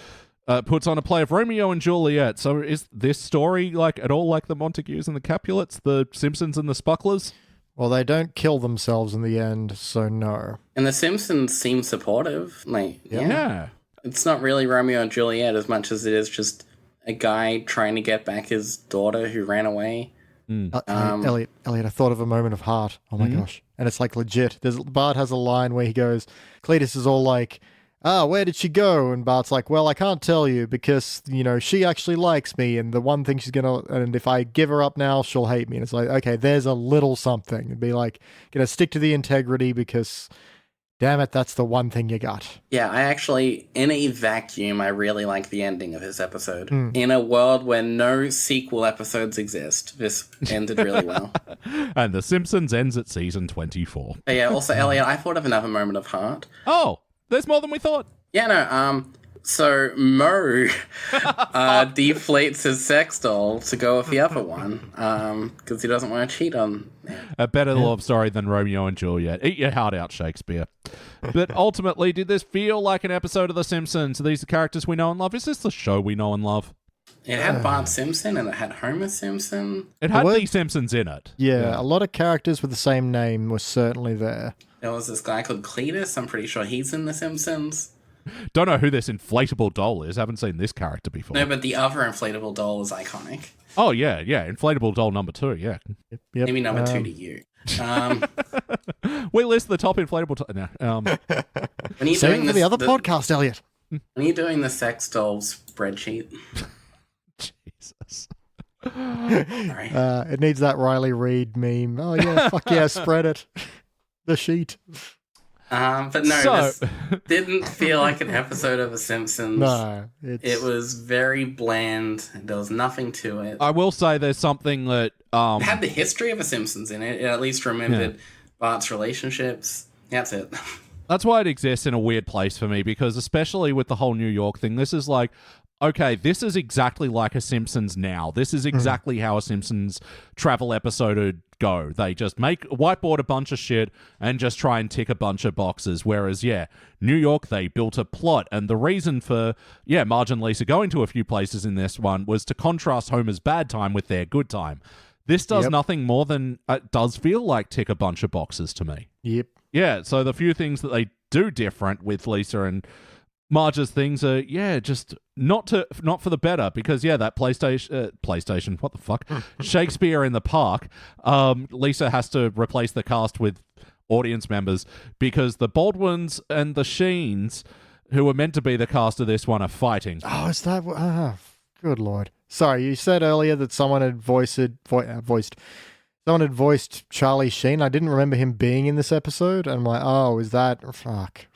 puts on a play of Romeo and Juliet. So is this story like at all like the Montagues and the Capulets, the Simpsons and the Spucklers? Well, they don't kill themselves in the end, so no. And the Simpsons seem supportive. Like, Yeah. It's not really Romeo and Juliet as much as it is just a guy trying to get back his daughter who ran away. Elliot, I thought of a moment of heart. Oh my gosh. And it's like legit. Bart has a line where he goes, Cletus is all like, where did she go? And Bart's like, well, I can't tell you because, she actually likes me. And the one thing and if I give her up now, she'll hate me. And it's like, okay, there's a little something. It'd be like, stick to the integrity because, damn it, that's the one thing you got. Yeah, I actually, in a vacuum, I really like the ending of his episode. In a world where no sequel episodes exist, this ended really well. And The Simpsons ends at season 24. But yeah, also, Elliot, I thought of another moment of heart. Oh, there's more than we thought. Yeah, no, so Mo deflates his sex doll to go with the other one, because he doesn't want to cheat on it. A better love story than Romeo and Juliet. Eat your heart out, Shakespeare. But ultimately, did this feel like an episode of The Simpsons? Are these the characters we know and love? Is this the show we know and love? It had Bart Simpson and it had Homer Simpson. It had The Simpsons in it. Yeah, a lot of characters with the same name were certainly there. There was this guy called Cletus. I'm pretty sure he's in The Simpsons. Don't know who this inflatable doll is. Haven't seen this character before. No, but the other inflatable doll is iconic. Oh, yeah. Inflatable doll number 2, yeah. Yep, maybe number 2 to you. We list the top inflatable doll. When you Save it for the other podcast, Elliot. When you're doing the sex doll spreadsheet. Jesus. Sorry. It needs that Riley Reid meme. Oh, yeah, fuck yeah, spread it. The sheet. But no, this didn't feel like an episode of The Simpsons. No. It was very bland. There was nothing to it. I will say there's something that... It had the history of The Simpsons in it. It at least remembered Bart's relationships. That's it. That's why it exists in a weird place for me, because especially with the whole New York thing, this is like, okay, this is exactly like a Simpsons now. This is exactly how a Simpsons travel episode would go. They just whiteboard a bunch of shit and just try and tick a bunch of boxes. Whereas, New York, they built a plot. And the reason for, Marge and Lisa going to a few places in this one was to contrast Homer's bad time with their good time. This does nothing more than, it does feel like tick a bunch of boxes to me. Yep. Yeah, so the few things that they do different with Lisa and Marge's things are, just not for the better, because, that PlayStation, what the fuck? Shakespeare in the Park, Lisa has to replace the cast with audience members because the Baldwins and the Sheens, who were meant to be the cast of this one, are fighting. Oh, is that... good Lord. Sorry, you said earlier that someone had voiced Charlie Sheen. I didn't remember him being in this episode. And I'm like, oh, is that... Fuck.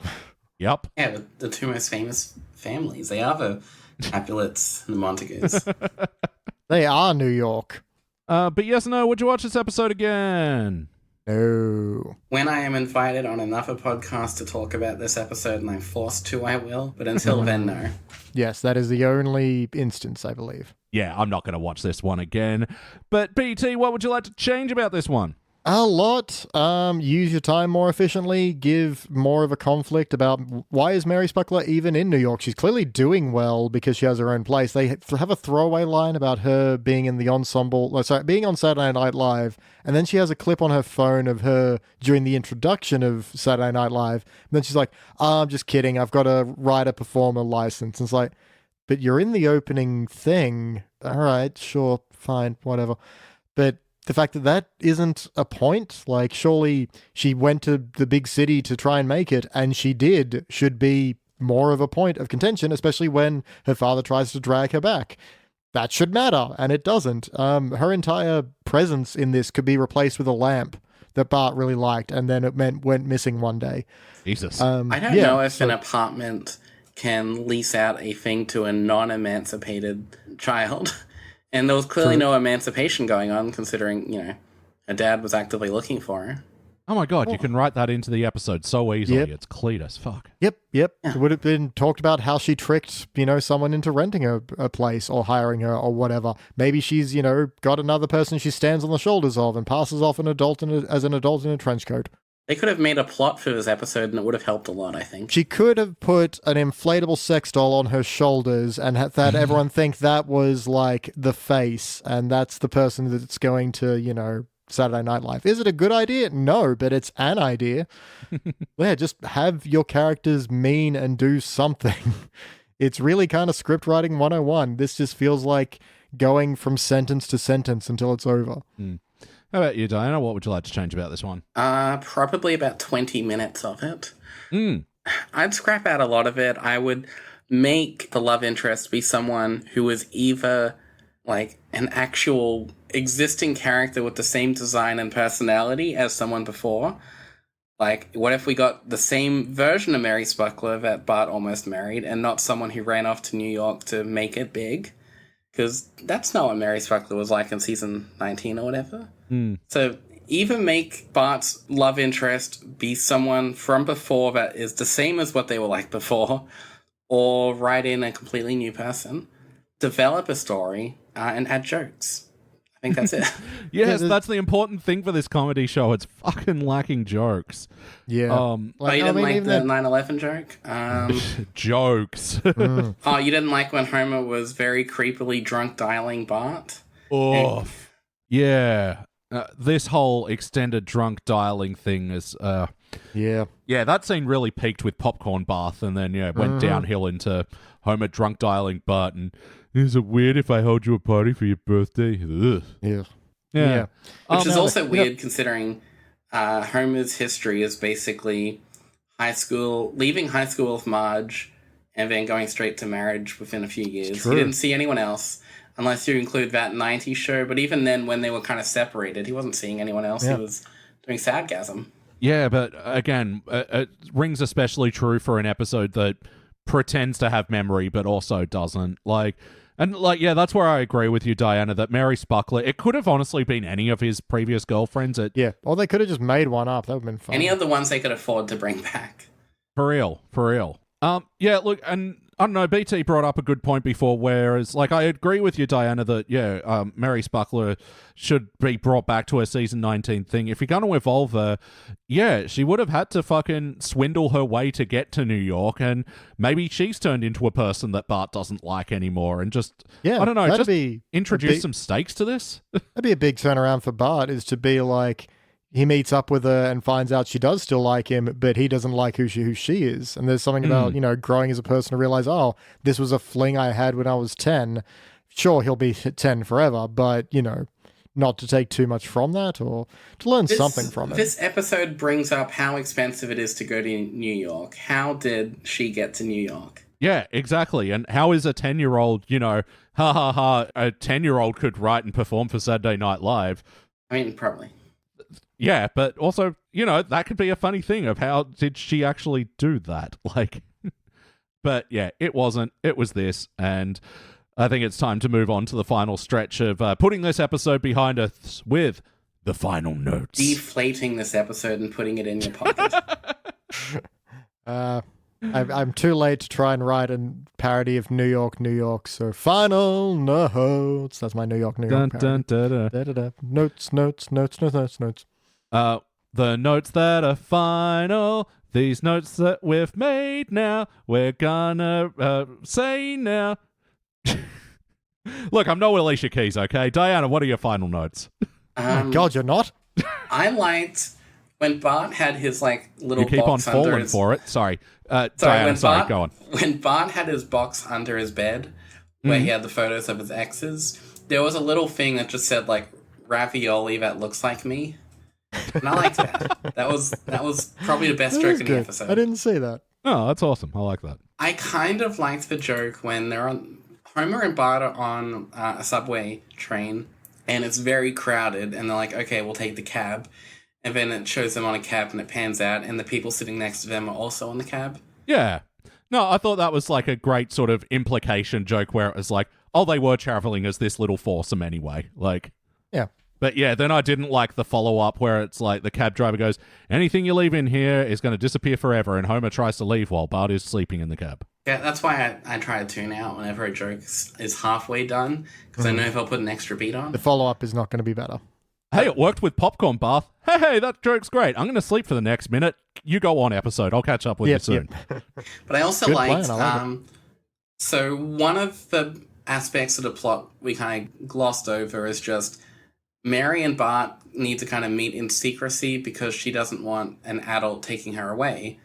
Yep. Yeah, the two most famous families. They are the Capulets and the Montagues. They are New York. But yes, no, would you watch this episode again? No. When I am invited on another podcast to talk about this episode and I'm forced to, I will. But until then, no. Yes, that is the only instance, I believe. Yeah, I'm not going to watch this one again. But BT, what would you like to change about this one? A lot. Use your time more efficiently. Give more of a conflict about why is Mary Spuckler even in New York? She's clearly doing well because she has her own place. They have a throwaway line about her being in the ensemble. Being on Saturday Night Live, and then she has a clip on her phone of her during the introduction of Saturday Night Live. And then she's like, I'm just kidding. I've got a writer-performer license. And it's like, but you're in the opening thing. All right, sure, fine, whatever. But the fact that isn't a point, like, surely she went to the big city to try and make it, and she did, should be more of a point of contention, especially when her father tries to drag her back. That should matter, and it doesn't. Her entire presence in this could be replaced with a lamp that Bart really liked, and then it went missing one day. Jesus. I don't know if an apartment can lease out a thing to a non-emancipated child. And there was clearly no emancipation going on, considering, her dad was actively looking for her. Oh my god, you can write that into the episode so easily. Yep. It's Cletus. Fuck. Yep. Yeah. It would have been talked about how she tricked, someone into renting a place or hiring her or whatever. Maybe she's, got another person she stands on the shoulders of and passes off as an adult in a trench coat. They could have made a plot for this episode and it would have helped a lot, I think. She could have put an inflatable sex doll on her shoulders and had everyone think that was like the face and that's the person that's going to, Saturday Night Live. Is it a good idea? No, but it's an idea. Yeah, just have your characters mean and do something. It's really kind of script writing 101. This just feels like going from sentence to sentence until it's over. How about you, Diana? What would you like to change about this one? Probably about 20 minutes of it. I'd scrap out a lot of it. I would make the love interest be someone who was either like an actual existing character with the same design and personality as someone before. Like, what if we got the same version of Mary Spuckler that Bart almost married, and not someone who ran off to New York to make it big? Because that's not what Mary Spuckler was like in season 19 or whatever. So either make Bart's love interest be someone from before that is the same as what they were like before, or write in a completely new person, develop a story, and add jokes. I think that's it. Yes, that's the important thing for this comedy show. It's fucking lacking jokes. Yeah. Oh, you didn't like the 9/11 joke? Jokes. Oh, you didn't like when Homer was very creepily drunk dialing Bart? Oh, yeah. This whole extended drunk dialing thing is... Yeah, that scene really peaked with Popcorn Bath and then, went downhill into Homer drunk dialing Bart and... Is it weird if I hold you a party for your birthday? Ugh. Yeah. Which is also weird considering Homer's history is basically leaving high school with Marge and then going straight to marriage within a few years. He didn't see anyone else, unless you include that 90s show. But even then, when they were kind of separated, he wasn't seeing anyone else. Yeah. He was doing Sadgasm. Yeah, but again, it rings especially true for an episode that pretends to have memory but also doesn't. That's where I agree with you, Diana, that Mary Spuckler, it could have honestly been any of his previous girlfriends. Or they could have just made one up. That would have been fun. Any of the ones they could afford to bring back. For real. Look, and I don't know, BT brought up a good point before, whereas, I agree with you, Diana, that, Mary Spuckler should be brought back to her season 19 thing. If you're going to evolve her, she would have had to fucking swindle her way to get to New York, and maybe she's turned into a person that Bart doesn't like anymore, and just, I don't know, just introduce some stakes to this. That'd be a big turnaround for Bart, is to be like, he meets up with her and finds out she does still like him, but he doesn't like who she is. And there's something about, growing as a person to realize, this was a fling I had when I was 10. Sure, he'll be 10 forever, but, not to take too much from that or to learn something from it. This episode brings up how expensive it is to go to New York. How did she get to New York? Yeah, exactly. And how is a 10-year-old, a 10-year-old could write and perform for Saturday Night Live? I mean, probably. Yeah, but also, that could be a funny thing of how did she actually do that? But yeah, it wasn't. It was this. And I think it's time to move on to the final stretch of putting this episode behind us with the final notes. Deflating this episode and putting it in your pocket. I'm too late to try and write a parody of New York, New York. So final notes. That's my New York, New York parody. Notes. The notes that are final, these notes that we've made now, we're gonna say now. Look, I'm no Alicia Keys, okay? Diana, what are your final notes? God, you're not? I liked when Bart had his little you keep box on falling under his... for it. Sorry. Diana, go on. When Bart had his box under his bed, where he had the photos of his exes, there was a little thing that just said, ravioli that looks like me. And I liked that. That was probably the best joke in the episode. I didn't see that. Oh, that's awesome. I like that. I kind of liked the joke when Homer and Bart are on a subway train, and it's very crowded, and they're like, okay, we'll take the cab. And then it shows them on a cab, and it pans out, and the people sitting next to them are also on the cab. Yeah. No, I thought that was a great sort of implication joke where it was they were traveling as this little foursome anyway. Yeah. But yeah, then I didn't like the follow-up where it's the cab driver goes, anything you leave in here is going to disappear forever, and Homer tries to leave while Bart is sleeping in the cab. Yeah, that's why I try to tune out whenever a joke is halfway done, because I know if I'll put an extra beat on. The follow-up is not going to be better. Hey, it worked with Popcorn Bath. Hey, that joke's great. I'm going to sleep for the next minute. You go on, episode. I'll catch up with you soon. But I also liked... So one of the aspects of the plot we kind of glossed over is just Mary and Bart need to kind of meet in secrecy because she doesn't want an adult taking her away.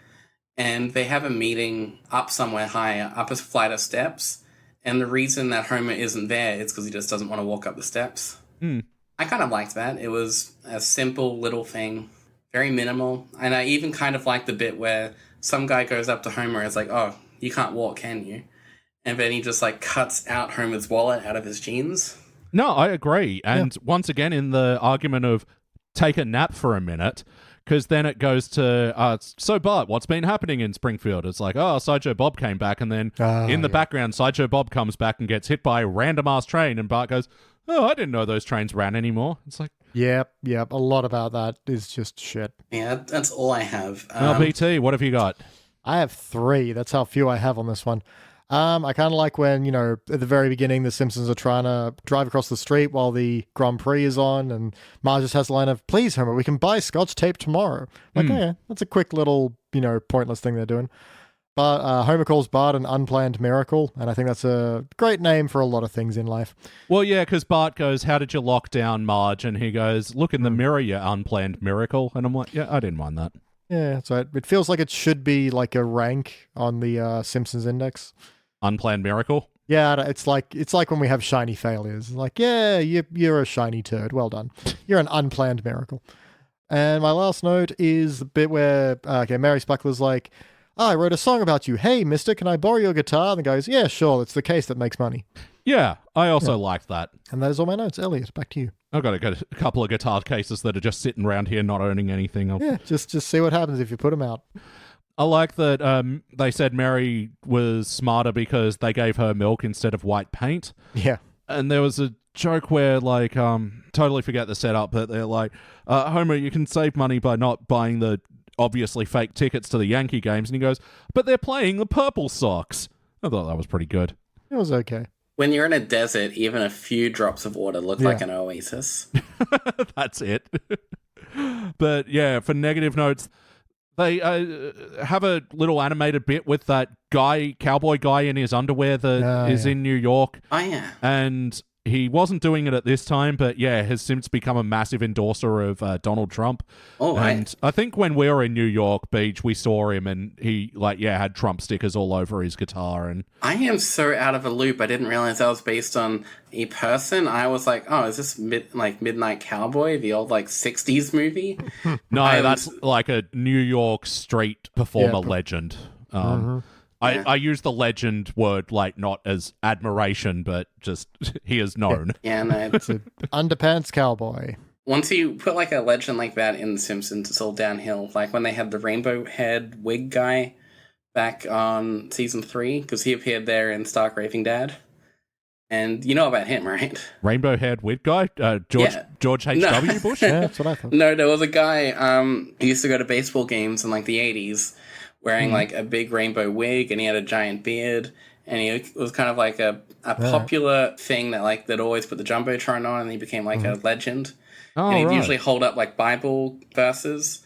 And they have a meeting up somewhere higher, up a flight of steps. And the reason that Homer isn't there is because he just doesn't want to walk up the steps. I kind of liked that. It was a simple little thing, very minimal. And I even kind of liked the bit where some guy goes up to Homer and is like, oh, you can't walk, can you? And then he just like cuts out Homer's wallet out of his jeans. No, I agree. And once again, in the argument of take a nap for a minute, because then it goes to, so Bart, what's been happening in Springfield? It's like, oh, Sideshow Bob came back, and then in the background, Sideshow Bob comes back and gets hit by a random-ass train, and Bart goes, oh, I didn't know those trains ran anymore. It's like... Yep. A lot about that is just shit. Yeah, that's all I have. Well, BT, what have you got? I have 3. That's how few I have on this one. I kind of like when, at the very beginning, the Simpsons are trying to drive across the street while the Grand Prix is on, and Marge just has the line of, please, Homer, we can buy Scotch tape tomorrow. Like, yeah, that's a quick little, pointless thing they're doing. But Homer calls Bart an unplanned miracle, and I think that's a great name for a lot of things in life. Well, yeah, because Bart goes, how did you lock down Marge? And he goes, look in the mirror, you unplanned miracle. And I'm like, yeah, I didn't mind that. Yeah, so it feels like it should be like a rank on the Simpsons index. Unplanned miracle? Yeah, it's like when we have shiny failures. Like, yeah, you're a shiny turd. Well done. You're an unplanned miracle. And my last note is the bit where, Mary Spuckler's like, I wrote a song about you. Hey, mister, can I borrow your guitar? And the guy goes, yeah, sure. It's the case that makes money. Yeah, I also liked that. And that is all my notes. Elliot, back to you. I've got a couple of guitar cases that are just sitting around here not owning anything. Yeah, just see what happens if you put them out. I like that they said Mary was smarter because they gave her milk instead of white paint. Yeah. And there was a joke where, like, totally forget the setup, but they're like, Homer, you can save money by not buying the obviously fake tickets to the Yankee games. And he goes, but they're playing the Purple Sox. I thought that was pretty good. It was okay. When you're in a desert, even a few drops of water look like an oasis. That's it. But yeah, for negative notes, they have a little animated bit with that cowboy guy in his underwear that is in New York. Oh, yeah. And he wasn't doing it at this time, but yeah, has since become a massive endorser of Donald Trump. Oh, and I think when we were in New York Beach, we saw him and he had Trump stickers all over his guitar. And I am so out of a loop. I didn't realize that was based on a person. I was like, oh, is this Midnight Cowboy, the old 60s movie? No, that's like a New York street performer legend. I use the legend word not as admiration, but just he is known. Yeah, no, it's an underpants cowboy. Once you put a legend like that in The Simpsons, it's all downhill. Like when they had the rainbow head wig guy back on season 3, because he appeared there in Stark Raving Dad. And you know about him, right? Rainbow haired wig guy? George H.W. Bush? Yeah, that's what I thought. No, there was a guy who used to go to baseball games in the 80s. Wearing a big rainbow wig, and he had a giant beard, and he was kind of like a popular thing that that always put the Jumbotron on, and he became a legend. Oh, and he'd right. usually hold up Bible verses.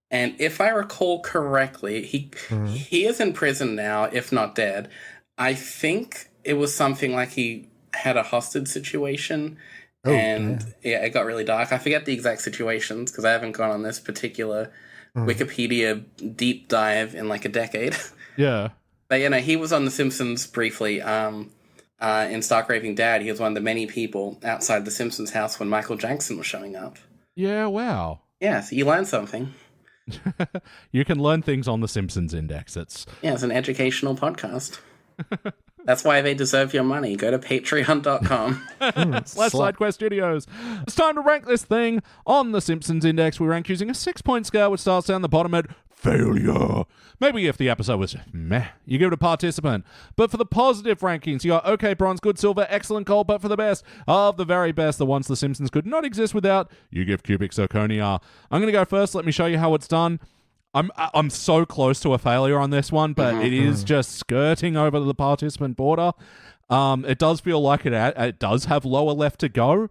And if I recall correctly, he is in prison now, if not dead. I think it was something like he had a hostage situation, it got really dark. I forget the exact situations because I haven't gone on this particular Wikipedia deep dive in a decade. Yeah. But, he was on The Simpsons briefly in Stark Raving Dad. He was one of the many people outside the Simpsons house when Michael Jackson was showing up. Yeah, wow. Yeah, so you learn something. You can learn things on the Simpsons Index. It's an educational podcast. That's why they deserve your money. Go to patreon.com. /SideQuest Studios. It's time to rank this thing on the Simpsons Index. We rank using a 6-point scale, which starts down the bottom at failure. Maybe if the episode was meh, you give it a participant. But for the positive rankings, you got okay, bronze, good, silver, excellent, gold. But for the best of the very best, the ones the Simpsons could not exist without, you give cubic zirconia. I'm going to go first. Let me show you how it's done. I'm so close to a failure on this one, but it is just skirting over the participant border. It does feel like it does have lower left to go,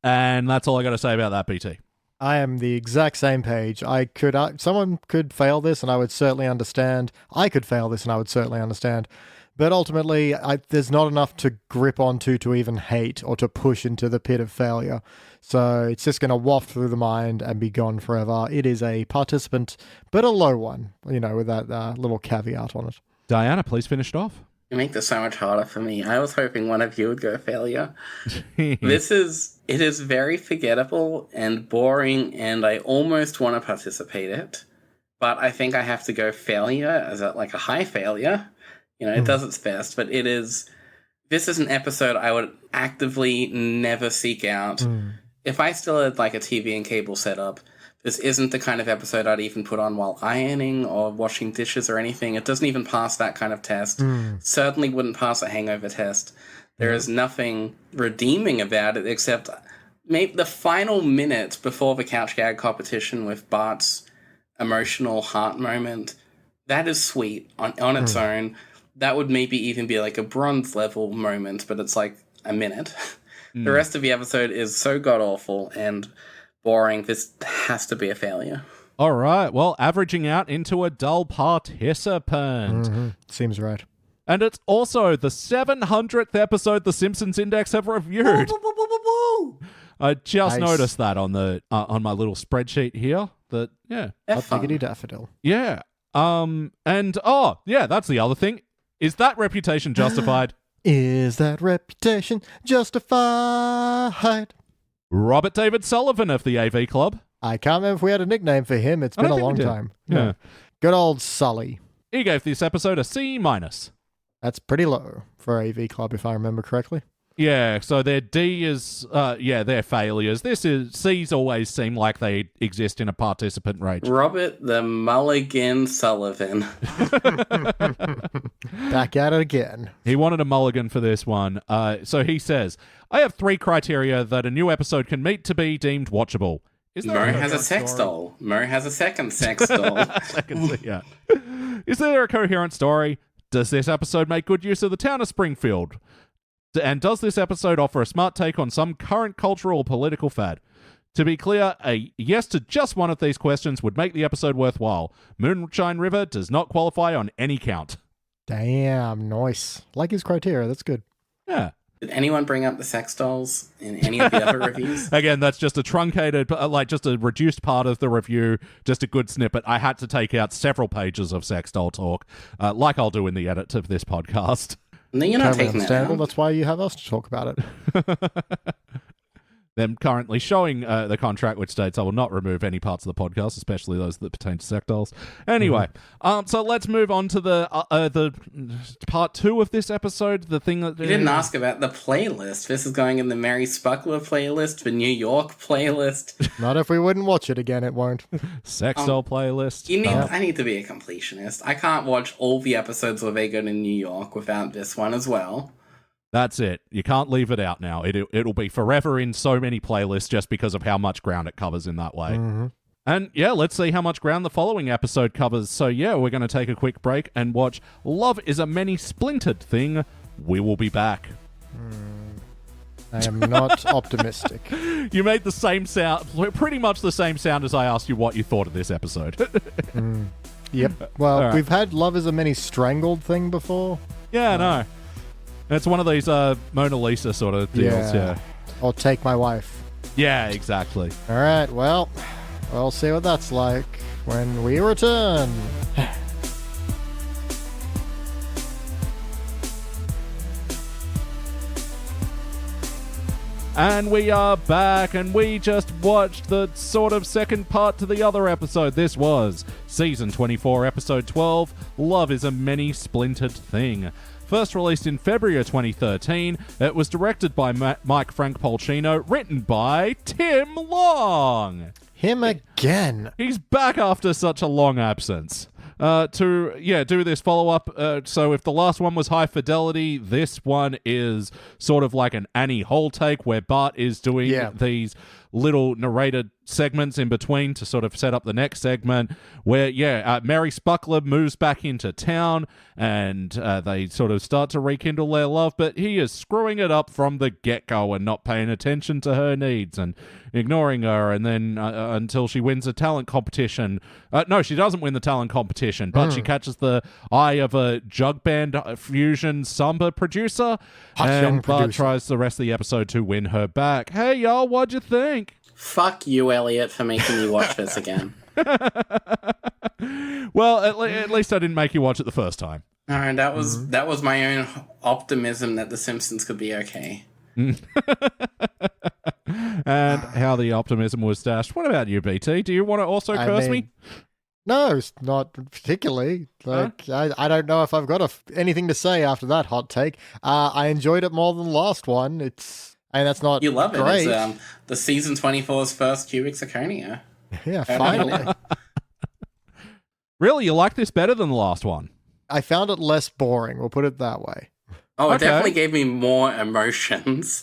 and that's all I got to say about that, BT. I am the exact same page. Someone could fail this, and I would certainly understand. I could fail this, and I would certainly understand. But ultimately, there's not enough to grip onto to even hate or to push into the pit of failure. So it's just going to waft through the mind and be gone forever. It is a participant, but a low one, with that little caveat on it. Diana, please finish it off. You make this so much harder for me. I was hoping one of you would go failure. It is very forgettable and boring, and I almost want to participate it. But I think I have to go failure as a high failure. It does its best, but this is an episode I would actively never seek out. If I still had a TV and cable setup, this isn't the kind of episode I'd even put on while ironing or washing dishes or anything. It doesn't even pass that kind of test. Certainly wouldn't pass a hangover test. There is nothing redeeming about it except maybe the final minute before the couch gag competition with Bart's emotional heart moment. That is sweet on its own. That would maybe even be a bronze level moment, but it's a minute. The rest of the episode is so god-awful and boring. This has to be a failure. All right. Well, averaging out into a dull participant. Seems right. And it's also the 700th episode the Simpsons Index have reviewed. I just noticed that on the on my little spreadsheet here. That Hot diggity daffodil. Yeah. That's the other thing. Is that reputation justified? Is that reputation justified? Robert David Sullivan of the AV Club. I can't remember if we had a nickname for him. It's been a long time. Yeah. Good old Sully. He gave this episode a C-. That's pretty low for AV Club, if I remember correctly. Yeah, so their D is, they're failures. C's always seem like they exist in a participant range. Robert the Mulligan Sullivan. Back at it again. He wanted a mulligan for this one. So he says, I have 3 criteria that a new episode can meet to be deemed watchable. Mo has a sex doll. Mo has a second sex doll. Yeah. Is there a coherent story? Does this episode make good use of the town of Springfield? And does this episode offer a smart take on some current cultural or political fad? To be clear, a yes to just one of these questions would make the episode worthwhile. Moonshine River does not qualify on any count. Damn, nice. Like his criteria, that's good. Yeah. Did anyone bring up the sex dolls in any of the other reviews? Again, that's just a truncated, just a reduced part of the review, just a good snippet. I had to take out several pages of sex doll talk, like I'll do in the edit of this podcast. No, you're not Totally taking that understandable. out. That's why you have us to talk about it. Them currently showing the contract, which states I will not remove any parts of the podcast, especially those that pertain to sex dolls. Anyway, so let's move on to the part 2 of this episode. The thing that You didn't ask about the playlist. This is going in the Mary-Splintered playlist, the New York playlist. Not if we wouldn't watch it again, it won't. sex doll playlist. I need to be a completionist. I can't watch all the episodes where they go to New York without this one as well. That's it. You can't leave it out now. It'll be forever in so many playlists just because of how much ground it covers in that way. And let's see how much ground the following episode covers. So we're going to take a quick break and watch Love is a Many-Splintered Thing. We will be back. I am not optimistic. You made the same sound, pretty much the same sound as I asked you what you thought of this episode. Yep. Well, right. We've had Love is a Many-Strangled thing before. Yeah, I know. It's one of these Mona Lisa sort of deals, yeah. Or Take My Wife. Yeah, exactly. All right, well, we'll see what that's like when we return. And we are back, and we just watched the sort of second part to the other episode. This was Season 24, Episode 12, Love is a Many-Splintered Thing. First released in February of 2013, it was directed by Mike Frank Polcino, written by Tim Long. Him again. He's back after such a long absence. To do this follow-up. So if the last one was high fidelity, this one is sort of like an Annie Hall take where Bart is doing these little narrated segments in between to sort of set up the next segment where, Mary-Splintered moves back into town and they sort of start to rekindle their love, but he is screwing it up from the get-go and not paying attention to her needs and ignoring her, and then until she wins a talent competition. No, she doesn't win the talent competition, but she catches the eye of a jug band fusion samba producer, and Bart tries the rest of the episode to win her back. Hey, y'all, what'd you think? Fuck you, Elliot, for making me watch this again. Well, at least I didn't make you watch it the first time. No, that was my own optimism that The Simpsons could be okay. And how the optimism was dashed. What about you, BT? Do you want to also curse me? No, it's not particularly. Like, I don't know if I've got anything to say after that hot take. I enjoyed it more than the last one. That's not You love great. it. It's the season 24's first cubic zirconia. Yeah, finally. Really? You like this better than the last one? I found it less boring, we'll put it that way. Oh, it Okay. definitely gave me more emotions.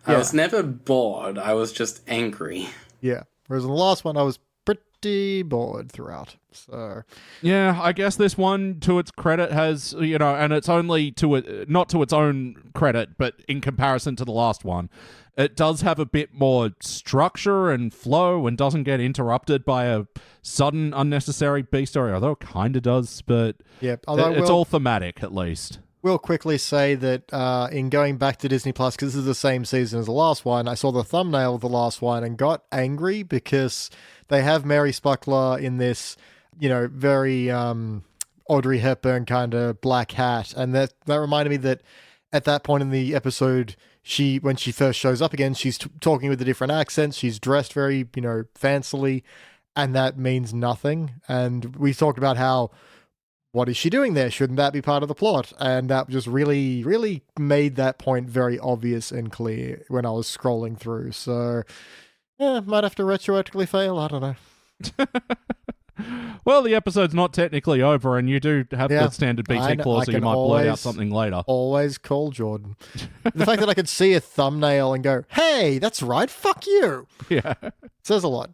I Yeah. was never bored. I was just angry. Yeah. Whereas in the last one, I was pretty bored throughout. So, Yeah, I guess this one, to its credit, has, and it's only not to its own credit, but in comparison to the last one, it does have a bit more structure and flow and doesn't get interrupted by a sudden unnecessary B story, although it kind of does, but yeah. Although it's all thematic, at least. We'll quickly say that in going back to Disney Plus, because this is the same season as the last one, I saw the thumbnail of the last one and got angry because they have Mary Spuckler in this, very Audrey Hepburn kind of black hat. And that reminded me that at that point in the episode, when she first shows up again, she's talking with a different accent. She's dressed very, fancily, and that means nothing. And we talked about how, what is she doing there? Shouldn't that be part of the plot? And that just really, really made that point very obvious and clear when I was scrolling through. So, yeah, might have to retroactively fail. I don't know. Well, the episode's not technically over, and you do have the standard BT clause, so you might blurt out something later. Always call Jordan. The fact that I could see a thumbnail and go, hey, that's right, fuck you. Yeah. Says a lot.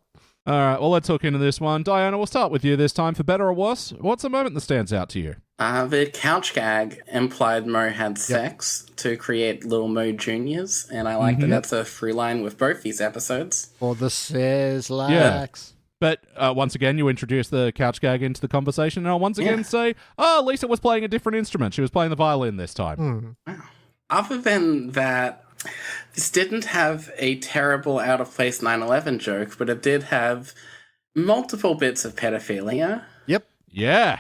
All right, well, let's hook into this one. Diana, we'll start with you this time, for better or worse. What's a moment that stands out to you? The couch gag implied Mo had sex to create little Mo Juniors, and I like that that's a through line with both these episodes. For the Sizzlax. Yeah. But once again, you introduce the couch gag into the conversation, and I'll once again say, Lisa was playing a different instrument. She was playing the violin this time. Other than that, this didn't have a terrible out-of-place 9/11 joke, but it did have multiple bits of pedophilia. Yep. Yeah.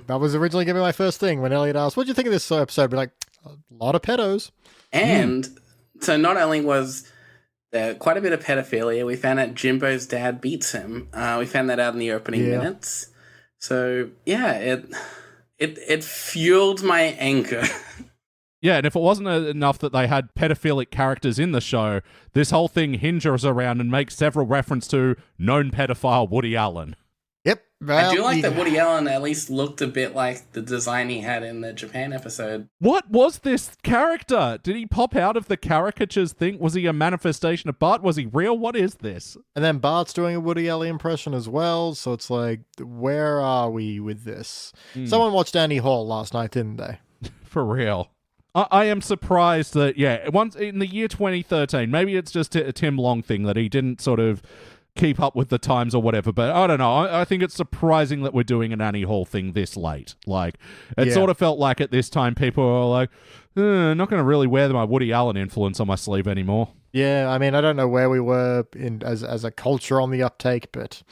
That was originally going to be my first thing when Elliot asked, what do you think of this episode? I'd be like, a lot of pedos. And so not only was there quite a bit of pedophilia, we found out Jimbo's dad beats him. We found that out in the opening minutes. So, yeah, it fueled my anger. Yeah, and if it wasn't enough that they had pedophilic characters in the show, this whole thing hinges around and makes several reference to known pedophile Woody Allen. Yep. Well, I do like that Woody Allen at least looked a bit like the design he had in the Japan episode. What was this character? Did he pop out of the caricatures thing? Was he a manifestation of Bart? Was he real? What is this? And then Bart's doing a Woody Allen impression as well, so it's like, where are we with this? Someone watched Annie Hall last night, didn't they? For real. I am surprised that, once in the year 2013, maybe it's just a Tim Long thing that he didn't sort of keep up with the times or whatever, but I don't know. I think it's surprising that we're doing an Annie Hall thing this late. Like, it sort of felt like at this time people were like, not going to really wear my Woody Allen influence on my sleeve anymore. Yeah, I mean, I don't know where we were as a culture on the uptake, but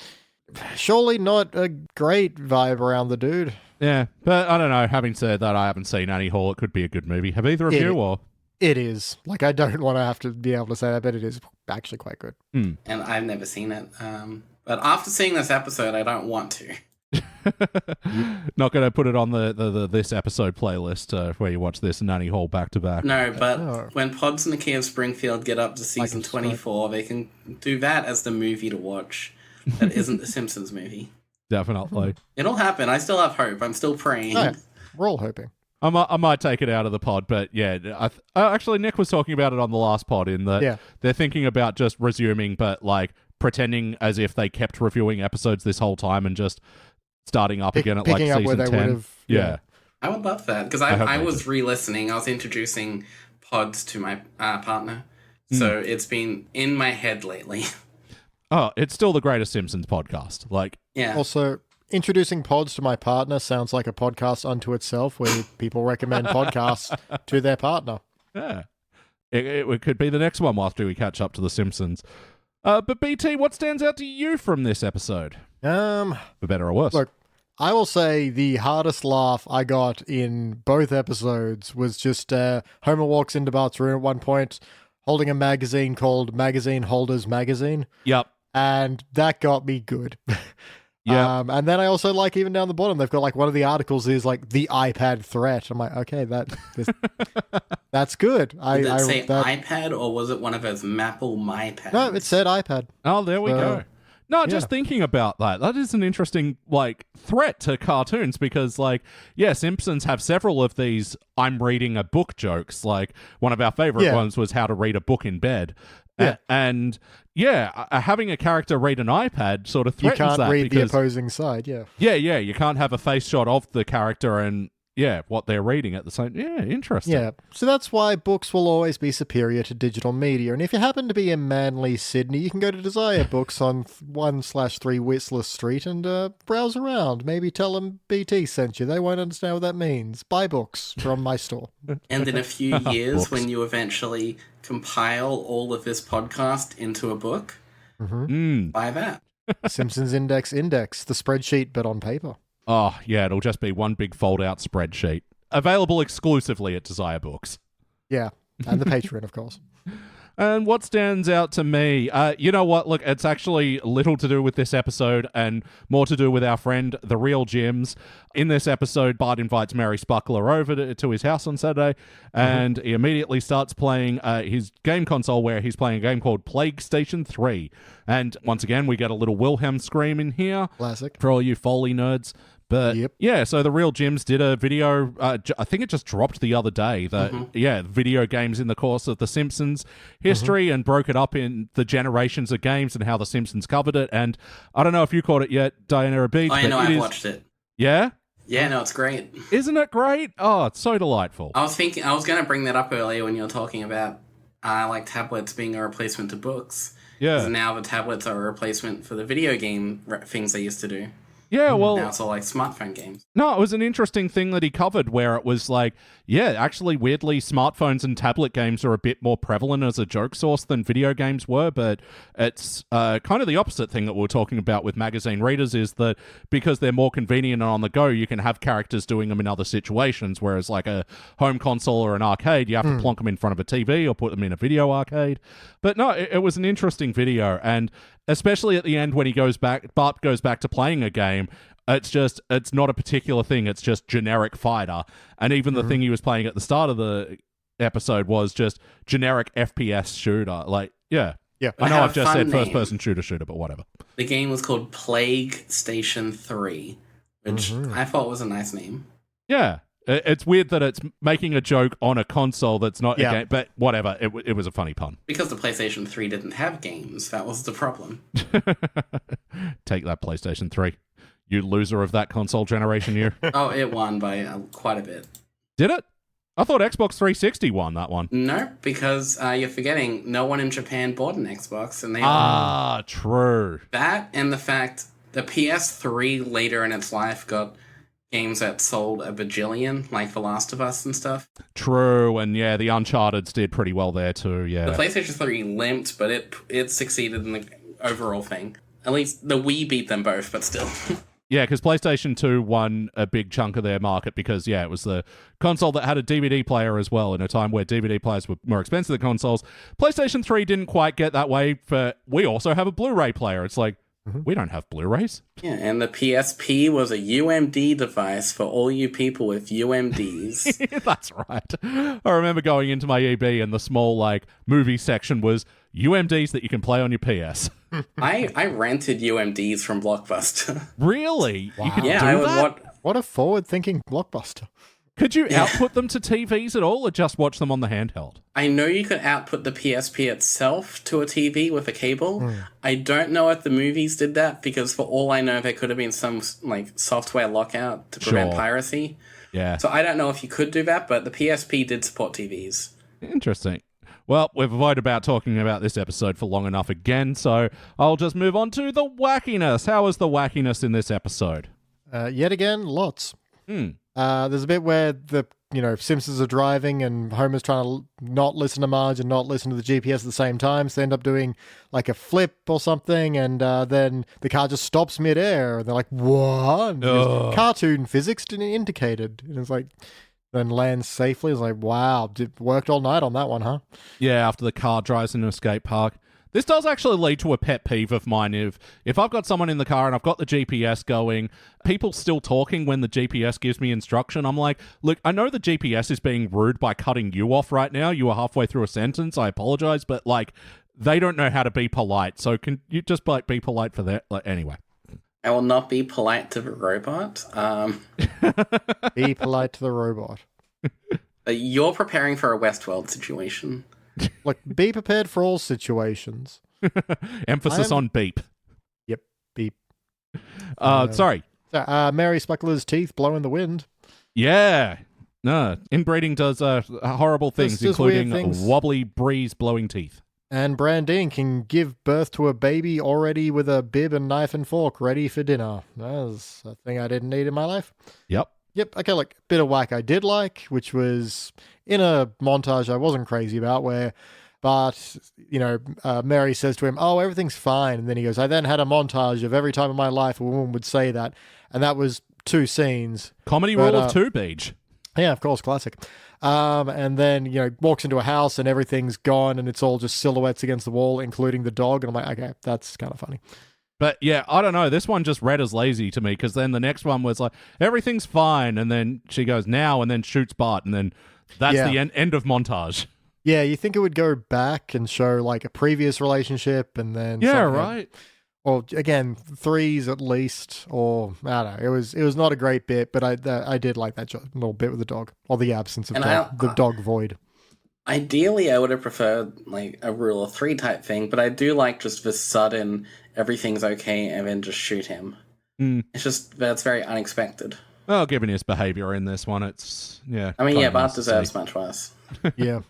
surely not a great vibe around the dude. Yeah, but I don't know. Having said that, I haven't seen Annie Hall. It could be a good movie. Have either of you? Or it is. Like, I don't want to have to be able to say that, but it is actually quite good. And I've never seen it. But after seeing this episode, I don't want to. Not going to put it on the this episode playlist where you watch this and Annie Hall back to back. No, but when Pods and the Key of Springfield get up to season 24, they can do that as the movie to watch. That isn't the Simpsons movie. Definitely. It'll happen. I still have hope. I'm still praying. Oh, yeah. We're all hoping. I might take it out of the pod, but yeah, actually Nick was talking about it on the last pod in that they're thinking about just resuming, but like pretending as if they kept reviewing episodes this whole time and just starting up again at like picking up season where they 10. would've- Yeah. I would love that because I was re-listening. I was introducing Pods to my partner, so it's been in my head lately. Oh, it's still the greatest Simpsons podcast. Like, Yeah. Also, introducing Pods to my partner sounds like a podcast unto itself where people recommend podcasts to their partner. yeah. It could be the next one after we catch up to The Simpsons. But BT, what stands out to you from this episode? For better or worse. Look, I will say the hardest laugh I got in both episodes was just Homer walks into Bart's room at one point holding a magazine called Magazine Holders Magazine. Yep. And that got me good. Yeah. And then I also like even down the bottom, they've got like one of the articles is like the iPad threat. I'm like, okay, that's good. Did it say iPad or was it one of those Maple MyPads? No, it said iPad. Oh, there we go. No, just thinking about that. That is an interesting, like, threat to cartoons because, like, yeah, Simpsons have several of these I'm reading a book jokes. Like, one of our favorite ones was how to read a book in bed. Yeah. Having a character read an iPad sort of threatens that. You can't read the opposing side, Yeah, you can't have a face shot of the character and, what they're reading at the same... Yeah, interesting. Yeah, so that's why books will always be superior to digital media. And if you happen to be in Manly, Sydney, you can go to Desire Books on 1/3 Whistler Street and browse around. Maybe tell them BT sent you. They won't understand what that means. Buy books from my store. And in a few years, when you eventually compile all of this podcast into a book, buy that. Simpsons Index, the spreadsheet, but on paper. Oh, yeah, it'll just be one big fold-out spreadsheet. Available exclusively at Desire Books. Yeah, and the Patreon, of course. And what stands out to me, you know what, look, it's actually little to do with this episode and more to do with our friend, The Real Jims. In this episode, Bart invites Mary Spuckler over to his house on Saturday, and he immediately starts playing his game console where he's playing a game called Plague Station 3. And once again, we get a little Wilhelm scream in here. Classic. For all you Foley nerds. But so the Real Jims did a video, I think it just dropped the other day, video games in the course of The Simpsons history and broke it up in the generations of games and how The Simpsons covered it. And I don't know if you caught it yet, Diana Beach. I know, I've watched it. Yeah? Yeah, no, it's great. Isn't it great? Oh, it's so delightful. I was going to bring that up earlier when you were talking about like tablets being a replacement to books. Yeah. Because now the tablets are a replacement for the video game things they used to do. Yeah, well... Now it's all like smartphone games. No, it was an interesting thing that he covered where it was like, actually, weirdly, smartphones and tablet games are a bit more prevalent as a joke source than video games were, but it's kind of the opposite thing that we were talking about with magazine readers is that because they're more convenient and on the go, you can have characters doing them in other situations, whereas like a home console or an arcade, you have to plonk them in front of a TV or put them in a video arcade. But no, it was an interesting video, and especially at the end when Bart goes back to playing a game, it's not a particular thing, it's just generic fighter. And even the thing he was playing at the start of the episode was just generic FPS shooter. Like, yeah. I know I've just said first-person shooter, but whatever. The game was called Plague Station 3, which I thought was a nice name. Yeah. It's weird that it's making a joke on a console that's not a game, but whatever. It was a funny pun. Because the PlayStation 3 didn't have games. That was the problem. Take that, PlayStation 3. You loser of that console generation, you. Oh, it won by quite a bit. Did it? I thought Xbox 360 won that one. No, because you're forgetting no one in Japan bought an Xbox. And they true. That and the fact the PS3 later in its life got games that sold a bajillion, like The Last of Us and stuff. True, and yeah, the Uncharted did pretty well there too, yeah. The PlayStation 3 limped, but it succeeded in the overall thing. At least the Wii beat them both, but still. Yeah, because PlayStation 2 won a big chunk of their market because, it was the console that had a DVD player as well in a time where DVD players were more expensive than consoles. PlayStation 3 didn't quite get that way, we also have a Blu-ray player. It's like, we don't have Blu-rays. Yeah, and the PSP was a UMD device for all you people with UMDs. That's right. I remember going into my EB and the small, movie section was UMDs that you can play on your PS. I rented UMDs from Blockbuster. Really? Wow. You could do that? What a forward-thinking Blockbuster. Could you output them to TVs at all, or just watch them on the handheld? I know you could output the PSP itself to a TV with a cable. I don't know if the movies did that, because for all I know, there could have been some software lockout to prevent piracy. Yeah. So I don't know if you could do that, but the PSP did support TVs. Interesting. Well, we've avoided about talking about this episode for long enough again, so I'll just move on to the wackiness. How was the wackiness in this episode? Yet again, lots. There's a bit where the Simpsons are driving and Homer's trying to not listen to Marge and not listen to the GPS at the same time. So they end up doing like a flip or something. And then the car just stops midair. And they're like, what? And he goes, cartoon physics didn't indicated. And it's like, then lands safely. It's like, wow, worked all night on that one, huh? Yeah, after the car drives into a skate park. This does actually lead to a pet peeve of mine. If I've got someone in the car and I've got the GPS going, people still talking when the GPS gives me instruction, I'm like, look, I know the GPS is being rude by cutting you off right now. You were halfway through a sentence. I apologize, but like, they don't know how to be polite. So can you just like be polite for that? Like, anyway. I will not be polite to the robot. Be polite to the robot. You're preparing for a Westworld situation. Look, be prepared for all situations. Emphasis on beep. Yep, beep. Sorry. Mary Spuckler's teeth blow in the wind. Yeah. No, inbreeding does horrible things, Just including weird things. wobbly breeze blowing teeth. And Brandine can give birth to a baby already with a bib and knife and fork ready for dinner. That's a thing I didn't need in my life. Yep. Yep, okay, like, bit of whack I did like, which was in a montage I wasn't crazy about but, Mary says to him, oh, everything's fine. And then he goes, I then had a montage of every time in my life a woman would say that. And that was 2 scenes. Comedy rule of 2, Beach. Yeah, of course, classic. And then, walks into a house and everything's gone and it's all just silhouettes against the wall, including the dog. And I'm like, okay, that's kind of funny. But yeah, I don't know. This one just read as lazy to me because then the next one was like, everything's fine. And then she goes, now, and then shoots Bart. And then that's the end of montage. Yeah, you think it would go back and show like a previous relationship and then... Yeah, right. Or again, 3s at least, or I don't know. It was not a great bit, but I did like that little bit with the dog, or the absence of the dog void. Ideally, I would have preferred like a rule of 3 type thing, but I do like just the sudden everything's okay and then just shoot him. It's just that's very unexpected. Well, given his behavior in this one, it's I mean, Bart deserves much worse. Yeah.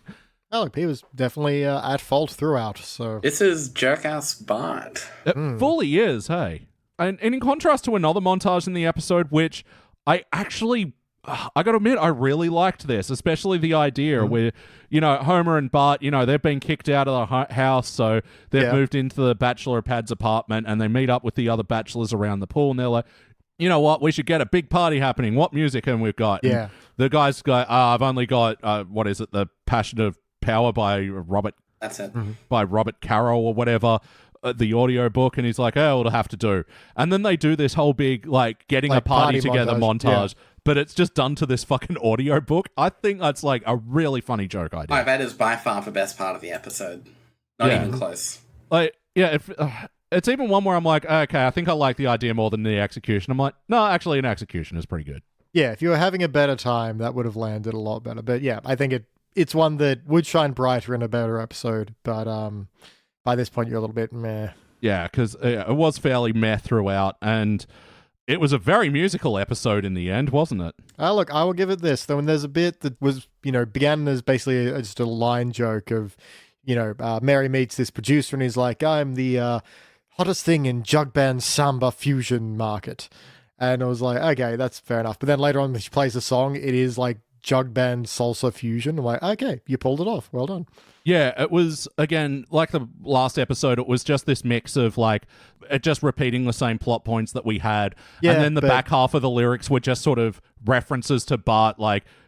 Oh, look, he was definitely at fault throughout. So this is jerk-ass Bart. It fully is, hey. And in contrast to another montage in the episode, which I gotta admit, I really liked this, especially the idea where, Homer and Bart, they've been kicked out of the house, so they've moved into the bachelor pad's apartment, and they meet up with the other bachelors around the pool, and they're like, you know what, we should get a big party happening. What music have we got? Yeah. And the guys go, I've only got, The Passion of Power by Robert... That's it. By Robert Carroll or whatever, the audio book, and he's like, oh, it'll have to do. And then they do this whole big, getting a party together montage. But it's just done to this fucking audio book. I think that's like a really funny joke idea. That is by far the best part of the episode. Not even close. It's even one where I'm like, okay, I think I like the idea more than the execution. I'm like, no, actually, an execution is pretty good. Yeah, if you were having a better time, that would have landed a lot better. But yeah, I think it's one that would shine brighter in a better episode. But by this point, you're a little bit meh. Yeah, because it was fairly meh throughout, and it was a very musical episode in the end, wasn't it? Look, I will give it this. Though, when there's a bit that was, began as basically just a line joke of, Mary meets this producer and he's like, I'm the hottest thing in jug band samba fusion market. And I was like, okay, that's fair enough. But then later on when she plays a song, it is like jug band salsa fusion. I'm like, okay, you pulled it off. Well done. Yeah, it was, again, like the last episode, it was just this mix of, just repeating the same plot points that we had. Yeah, and then the back half of the lyrics were just sort of references to Bart,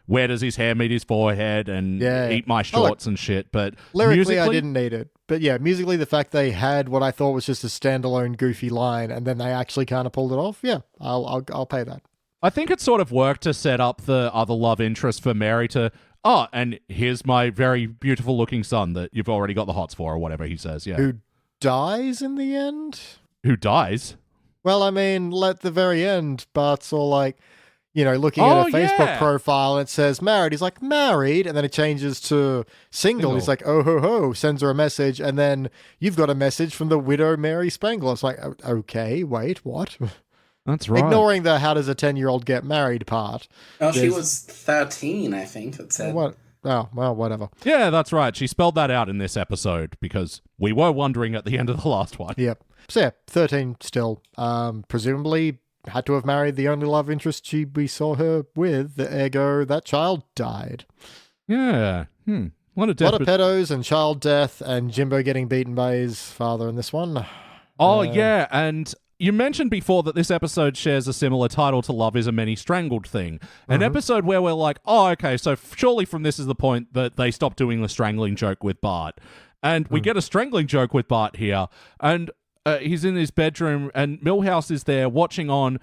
where does his hair meet his forehead, and eat my shorts and shit. But lyrically, I didn't need it. But yeah, musically, the fact they had what I thought was just a standalone goofy line, and then they actually kind of pulled it off, yeah, I'll pay that. I think it sort of worked to set up the other love interest for Mary to... Oh, and here's my very beautiful-looking son that you've already got the hots for, or whatever he says, yeah. Who dies in the end? Who dies? Well, I mean, at the very end, Bart's all looking at a Facebook profile, and it says married. He's like, married, and then it changes to single. He's like, oh, ho, ho, sends her a message, and then you've got a message from the widow Mary Spangler. It's like, okay, wait, what? That's right. Ignoring the how does a 10-year-old get married part. Oh, she was 13, I think it said. What? Oh, well, whatever. Yeah, that's right. She spelled that out in this episode because we were wondering at the end of the last one. Yep. So yeah, 13 still. Presumably had to have married the only love interest we saw her with, ergo that child died. Yeah. What a A death. lot of pedos and child death and Jimbo getting beaten by his father in this one. Oh, yeah, and you mentioned before that this episode shares a similar title to Love is a Many Strangled thing. An episode where we're like, oh, okay, so surely from this is the point that they stop doing the strangling joke with Bart. And we get a strangling joke with Bart here, and he's in his bedroom, and Milhouse is there watching on,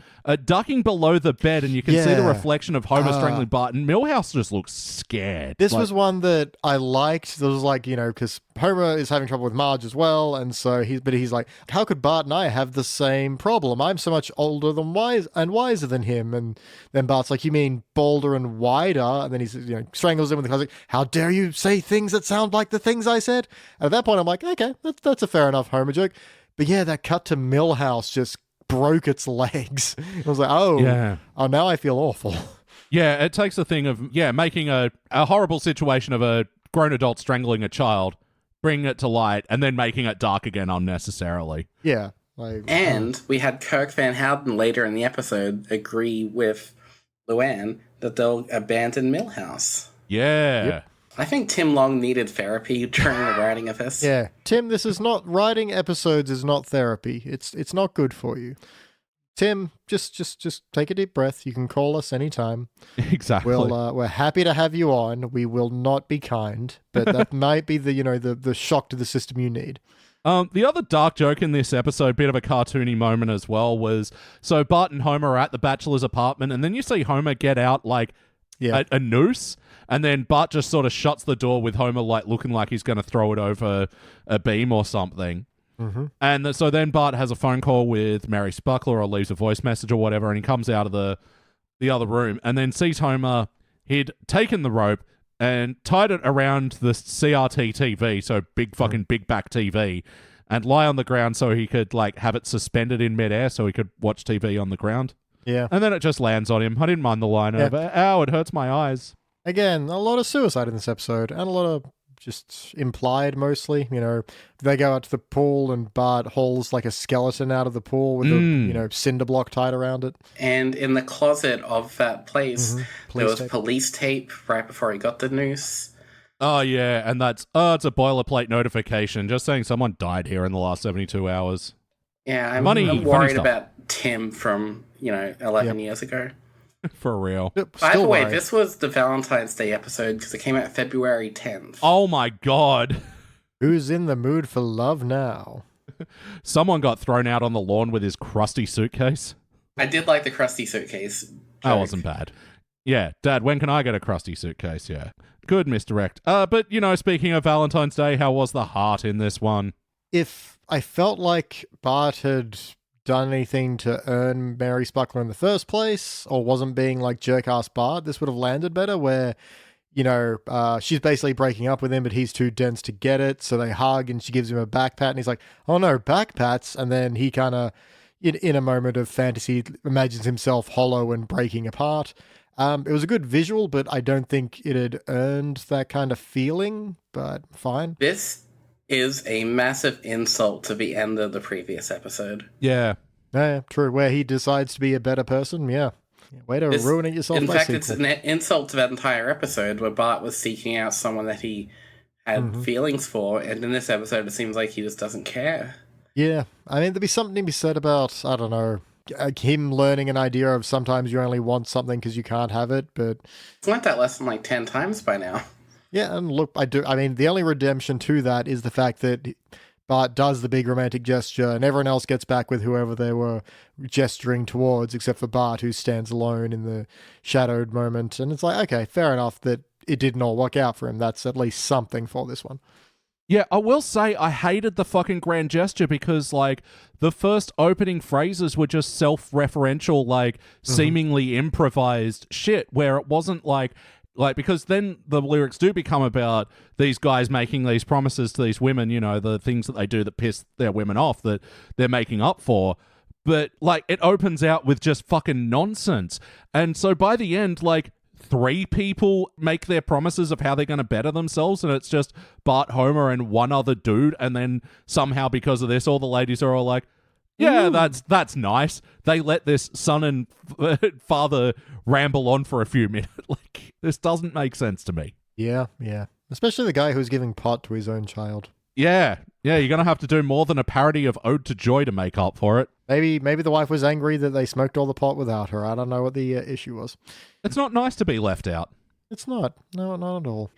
ducking below the bed, and you can see the reflection of Homer strangling Bart, and Milhouse just looks scared. This was one that I liked. There was like, because Homer is having trouble with Marge as well, and so he's like, how could Bart and I have the same problem? I'm so much older than wiser than him. And then Bart's like, you mean bolder and wider? And then he strangles him with the classic, how dare you say things that sound like the things I said? And at that point, I'm like, okay, that's a fair enough Homer joke. But yeah, that cut to Milhouse just broke its legs. I was like, oh, now I feel awful. Yeah, it takes the thing of, making a horrible situation of a grown adult strangling a child, bringing it to light, and then making it dark again unnecessarily. Yeah. And we had Kirk Van Houten later in the episode agree with Luann that they'll abandon Milhouse. Yeah. Yep. I think Tim Long needed therapy during the writing of this. Yeah, Tim, this is not writing episodes is not therapy. It's not good for you. Tim, just take a deep breath. You can call us anytime. Exactly. We're happy to have you on. We will not be kind, but that might be the shock to the system you need. The other dark joke in this episode, bit of a cartoony moment as well, was so Bart and Homer are at the bachelor's apartment, and then you see Homer get out like a noose. And then Bart just sort of shuts the door with Homer like looking like he's going to throw it over a beam or something. Mm-hmm. And so then Bart has a phone call with Mary Spuckler or leaves a voice message or whatever, and he comes out of the other room and then sees Homer. He'd taken the rope and tied it around the CRT TV, so big back TV, and lie on the ground so he could like have it suspended in midair so he could watch TV on the ground. Yeah. And then it just lands on him. I didn't mind the line of, ow, it hurts my eyes. Again, a lot of suicide in this episode, and a lot of just implied mostly. They go out to the pool and Bart hauls like a skeleton out of the pool with a cinder block tied around it. And in the closet of that place, there was police tape right before he got the noose. Oh, yeah, and it's a boilerplate notification just saying someone died here in the last 72 hours. Yeah, I'm worried about Tim from, 11 years ago. For real. By the way, this was the Valentine's Day episode because it came out February 10th. Oh my god. Who's in the mood for love now? Someone got thrown out on the lawn with his crusty suitcase. I did like the crusty suitcase joke. That wasn't bad. Yeah, Dad, when can I get a crusty suitcase? Yeah. Good misdirect. But, speaking of Valentine's Day, how was the heart in this one? If I felt like Bart had done anything to earn Mary Spuckler in the first place, or wasn't being like jerk-ass Bart, this would have landed better where, she's basically breaking up with him, but he's too dense to get it, so they hug and she gives him a back pat, and he's like, oh no, back pats, and then he kind of, in a moment of fantasy, imagines himself hollow and breaking apart. It was a good visual, but I don't think it had earned that kind of feeling, but fine. This is a massive insult to the end of the previous episode. Yeah. Yeah, true. Where he decides to be a better person, yeah. Way to ruin it yourself. In fact, it's an insult to that entire episode where Bart was seeking out someone that he had feelings for, and in this episode it seems like he just doesn't care. Yeah. I mean, there'd be something to be said about, I don't know, him learning an idea of sometimes you only want something because you can't have it, but... It's learned that lesson like 10 times by now. Yeah, and look, I mean, the only redemption to that is the fact that Bart does the big romantic gesture and everyone else gets back with whoever they were gesturing towards, except for Bart, who stands alone in the shadowed moment. And it's like, okay, fair enough that it didn't all work out for him. That's at least something for this one. Yeah, I will say I hated the fucking grand gesture because, like, the first opening phrases were just self-referential, like, seemingly improvised shit, where it wasn't like, because then the lyrics do become about these guys making these promises to these women, the things that they do that piss their women off that they're making up for. But, like, it opens out with just fucking nonsense. And so by the end, like, 3 people make their promises of how they're going to better themselves, and it's just Bart, Homer, and one other dude, and then somehow because of this, all the ladies are all like, Yeah, that's nice. They let this son and father ramble on for a few minutes. Like, this doesn't make sense to me. Yeah. Especially the guy who's giving pot to his own child. Yeah, you're going to have to do more than a parody of Ode to Joy to make up for it. Maybe the wife was angry that they smoked all the pot without her. I don't know what the issue was. It's not nice to be left out. It's not. No, not at all.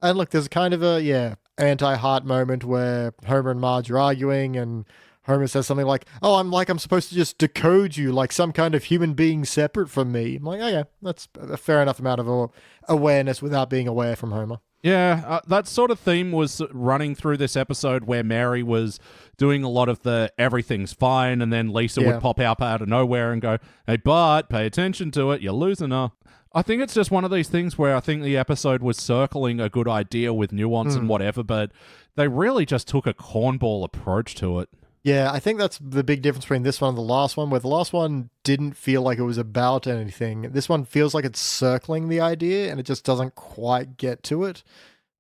And look, there's kind of a, anti-heart moment where Homer and Marge are arguing and Homer says something like, oh, I'm supposed to just decode you like some kind of human being separate from me. I'm like, oh yeah, that's a fair enough amount of awareness without being aware from Homer. Yeah, that sort of theme was running through this episode where Mary was doing a lot of the everything's fine, and then Lisa would pop out of nowhere and go, hey, Bart, pay attention to it, you're losing her. I think it's just one of these things where I think the episode was circling a good idea with nuance and whatever, but they really just took a cornball approach to it. Yeah, I think that's the big difference between this one and the last one, where the last one didn't feel like it was about anything. This one feels like it's circling the idea, and it just doesn't quite get to it.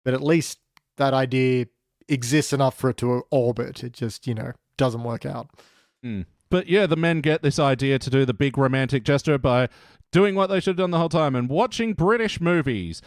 But at least that idea exists enough for it to orbit. It just, doesn't work out. But yeah, the men get this idea to do the big romantic gesture by doing what they should have done the whole time and watching British movies,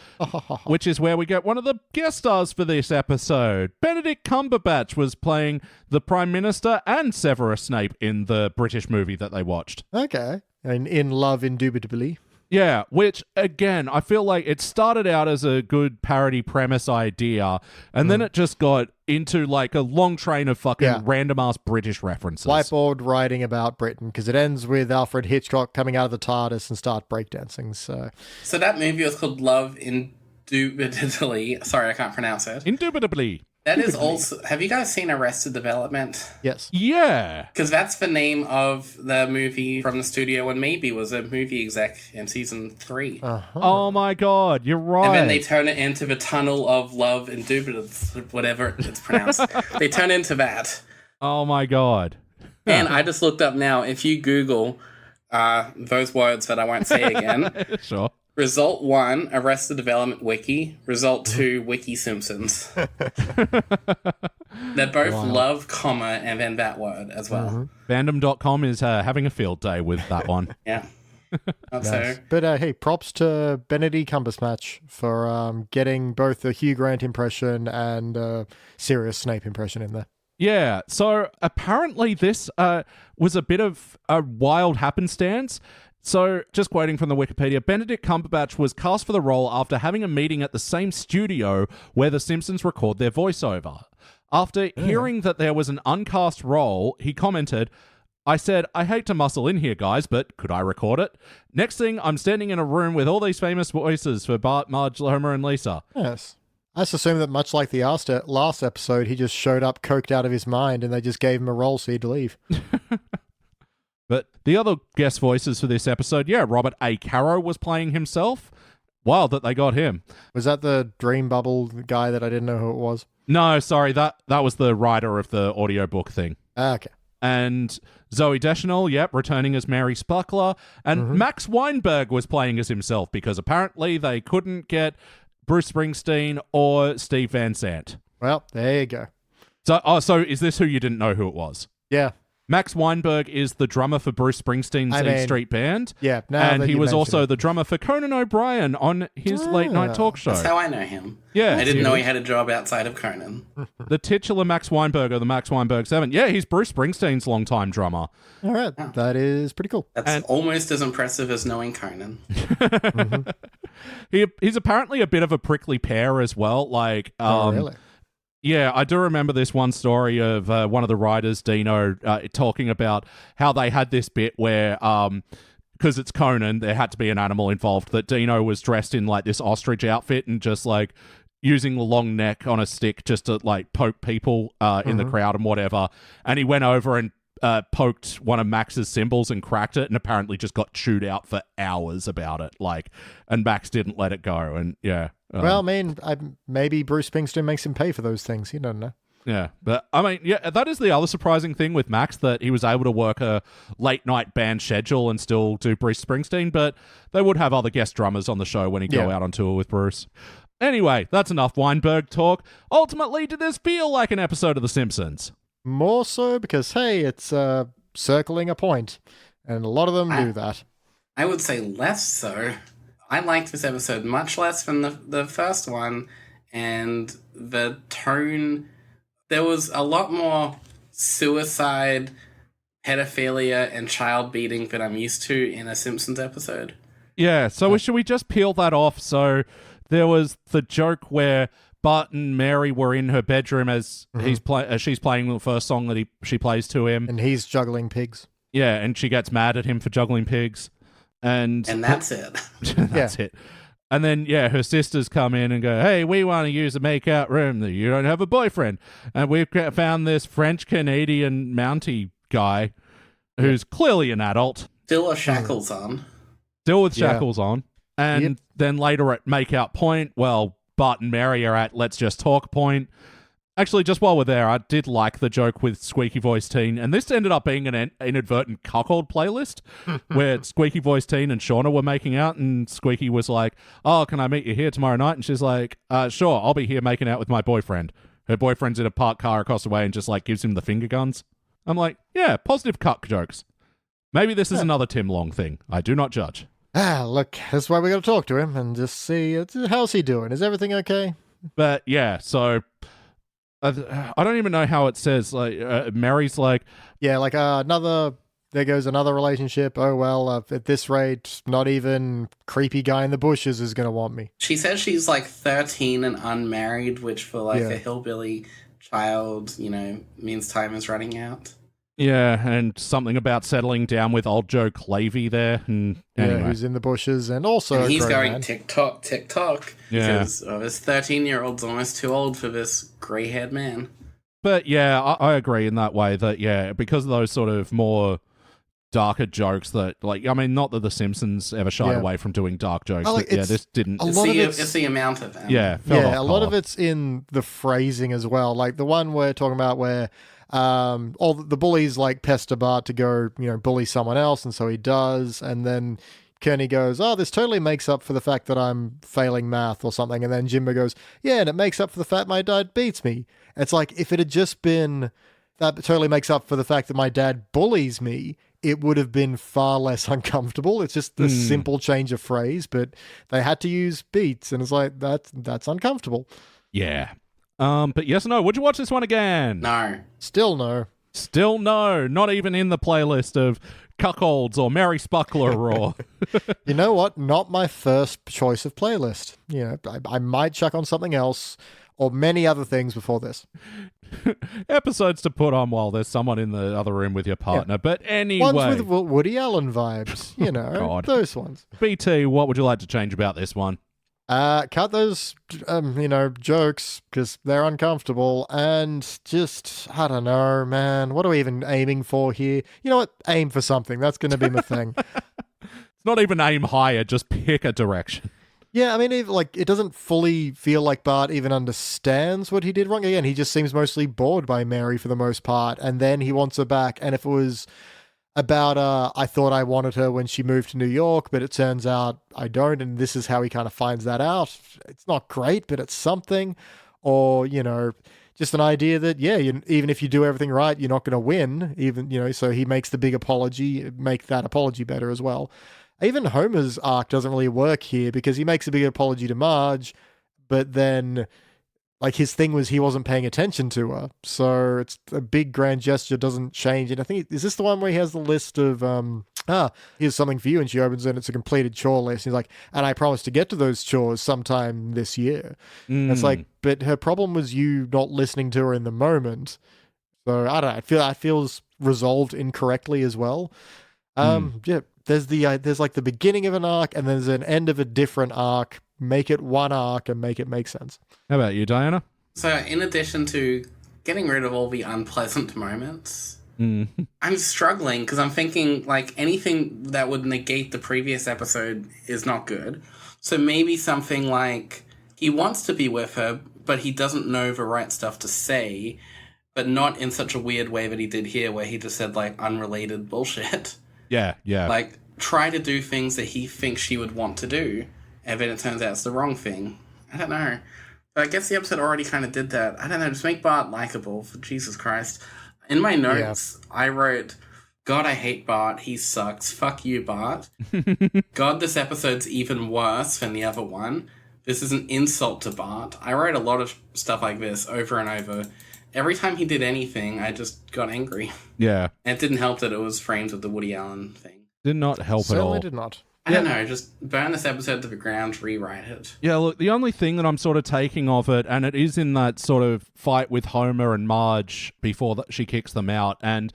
which is where we get one of the guest stars for this episode. Benedict Cumberbatch was playing the Prime Minister and Severus Snape in the British movie that they watched. Okay. And in love, indubitably. Yeah, which, again, I feel like it started out as a good parody premise idea, and then it just got into, like, a long train of fucking random-ass British references. Whiteboard writing about Britain, because it ends with Alfred Hitchcock coming out of the TARDIS and start breakdancing, So that movie was called Love Indubitably. Sorry, I can't pronounce it. Indubitably. That is also... Have you guys seen Arrested Development? Yes. Yeah. Because that's the name of the movie from the studio when Maybe was a movie exec in season 3. Oh my god, you're right. And then they turn it into the Tunnel of Love Indubitably, whatever it's pronounced. They turn into that. Oh my god. And I just looked up now, if you Google those words that I won't say again. Sure. Result 1, Arrested Development Wiki. Result 2, Wiki Simpsons. They're both love, comma, and then that word as well. Fandom.com is having a field day with that one. Yeah. Nice. So, But hey, props to Benedict Cumberbatch for getting both a Hugh Grant impression and a Sirius Snape impression in there. Yeah, so apparently this was a bit of a wild happenstance. So, just quoting from the Wikipedia, Benedict Cumberbatch was cast for the role after having a meeting at the same studio where The Simpsons record their voiceover. After hearing that there was an uncast role, he commented, I said, I hate to muscle in here, guys, but could I record it? Next thing, I'm standing in a room with all these famous voices for Bart, Marge, Homer, and Lisa. Yes. I just assume that much like the last episode, he just showed up coked out of his mind and they just gave him a role so he'd leave. But the other guest voices for this episode, Robert A. Caro was playing himself. Wild that they got him. Was that the Dream Bubble guy that I didn't know who it was? No, sorry, that was the writer of the audiobook thing. Okay. And Zooey Deschanel, returning as Mary Spuckler. And Max Weinberg was playing as himself because apparently they couldn't get Bruce Springsteen or Steve Van Sant. Well, there you go. So is this who you didn't know who it was? Yeah. Max Weinberg is the drummer for Bruce Springsteen's E Street Band. Yeah. And he was also the drummer for Conan O'Brien on his late night talk show. that's how I know him. Yeah. I didn't know he had a job outside of Conan. The titular Max Weinberg of the Max Weinberg 7. Yeah, he's Bruce Springsteen's longtime drummer. All right. That is pretty cool. That's almost as impressive as knowing Conan. He's apparently a bit of a prickly pear as well. Like, Really? Yeah, I do remember this one story of one of the writers, Dino, talking about how they had this bit where, because it's Conan, there had to be an animal involved, that Dino was dressed in like this ostrich outfit and just like using the long neck on a stick just to like poke people in the crowd and whatever. And he went over and poked one of Max's cymbals and cracked it and apparently just got chewed out for hours about it. Like, and Max didn't let it go. And yeah. Well, I mean, maybe Bruce Springsteen makes him pay for those things. You don't know. Yeah, but I mean, that is the other surprising thing with Max, that he was able to work a late night band schedule and still do Bruce Springsteen, but they would have other guest drummers on the show when he'd go out on tour with Bruce. Anyway, that's enough Weinberg talk. Ultimately, did this feel like an episode of The Simpsons? More so because, hey, it's circling a point. And a lot of them do that. I would say less so. I liked this episode much less than the first one, and the tone, there was a lot more suicide, pedophilia, and child beating than I'm used to in a Simpsons episode. Yeah, so should we just peel that off? So there was the joke where Bart and Mary were in her bedroom as she's playing the first song that she plays to him. And he's juggling pigs. Yeah, and she gets mad at him for juggling pigs. And that's it. That's it. And then, her sisters come in and go, hey, we want to use a make-out room. You don't have a boyfriend. And we've found this French-Canadian Mountie guy who's clearly an adult. Still with shackles on. Still with shackles on. And then later at make-out point, well, Bart and Mary are at let's just talk point. Actually, just while we're there, I did like the joke with Squeaky Voice Teen, and this ended up being an inadvertent cuckold playlist where Squeaky Voice Teen and Shauna were making out, and Squeaky was like, oh, can I meet you here tomorrow night? And she's like, sure, I'll be here making out with my boyfriend. Her boyfriend's in a parked car across the way and just like gives him the finger guns. I'm like, yeah, positive cuck jokes. Maybe this is another Tim Long thing. I do not judge. Look, that's why we got to talk to him and just see, how's he doing? Is everything okay? But yeah, so... I don't even know how it says. Like Mary's like, yeah, like there goes another relationship. Oh well, at this rate, not even creepy guy in the bushes is gonna want me. She says she's like 13 and unmarried, which for like a hillbilly child, means time is running out. Yeah, and something about settling down with old Joe Clavey there, and anyway. Who's in the bushes, and also he's going man. tick-tock, tick-tock, yeah. because this 13-year-old's almost too old for this grey-haired man. But yeah, I agree in that way that, because of those sort of more darker jokes that, like, I mean, not that The Simpsons ever shied away from doing dark jokes, but this didn't. It's the amount of them. Yeah, a lot of it's in the phrasing as well. Like the one we're talking about where all the bullies like pester Bart to go, bully someone else, and so he does, and then Kearney goes, oh, this totally makes up for the fact that I'm failing math or something, and then Jimbo goes, yeah, and it makes up for the fact my dad beats me. It's like, if it had just been, that totally makes up for the fact that my dad bullies me, it would have been far less uncomfortable. It's just a simple change of phrase, but they had to use beats, and it's like, that's uncomfortable. Yeah. But yes or no, would you watch this one again? No. Still no. Still no. Not even in the playlist of cuckolds or Mary Spuckler or... You know what? Not my first choice of playlist. I might chuck on something else or many other things before this. Episodes to put on while there's someone in the other room with your partner. Yeah. But anyway... Ones with Woody Allen vibes. Those ones. BT, what would you like to change about this one? Cut those, jokes because they're uncomfortable, and just, I don't know, man. What are we even aiming for here? You know what? Aim for something. That's going to be my thing. It's not even aim higher, just pick a direction. Yeah, I mean, it doesn't fully feel like Bart even understands what he did wrong. Again, he just seems mostly bored by Mary for the most part, and then he wants her back, and if it was about I thought I wanted her when she moved to New York, but it turns out I don't, and this is how he kind of finds that out. It's not great, but it's something. Or, just an idea that, even if you do everything right, you're not going to win, so he makes the big apology, make that apology better as well. Even Homer's arc doesn't really work here because he makes a big apology to Marge, but then... like his thing was he wasn't paying attention to her, so it's a big grand gesture doesn't change. And I think, is this the one where he has the list of here's something for you, and she opens it and it's a completed chore list. He's like, and I promise to get to those chores sometime this year. It's like, but her problem was you not listening to her in the moment. So I don't know. It feels resolved incorrectly as well. There's like the beginning of an arc and there's an end of a different arc. Make it one arc and make it make sense. How about you, Diana? So in addition to getting rid of all the unpleasant moments, I'm struggling because I'm thinking like anything that would negate the previous episode is not good. So maybe something like he wants to be with her, but he doesn't know the right stuff to say, but not in such a weird way that he did here where he just said like unrelated bullshit. Yeah. Like try to do things that he thinks she would want to do. And then it turns out it's the wrong thing. I don't know. But I guess the episode already kind of did that. I don't know. Just make Bart likable, for Jesus Christ. In my notes, I wrote, God, I hate Bart. He sucks. Fuck you, Bart. God, this episode's even worse than the other one. This is an insult to Bart. I wrote a lot of stuff like this over and over. Every time he did anything, I just got angry. Yeah. And it didn't help that it was framed with the Woody Allen thing. Did not help at all. Certainly did not. I don't know, just burn this episode to the ground, rewrite it. Yeah, look, the only thing that I'm sort of taking of it, and it is in that sort of fight with Homer and Marge before she kicks them out, and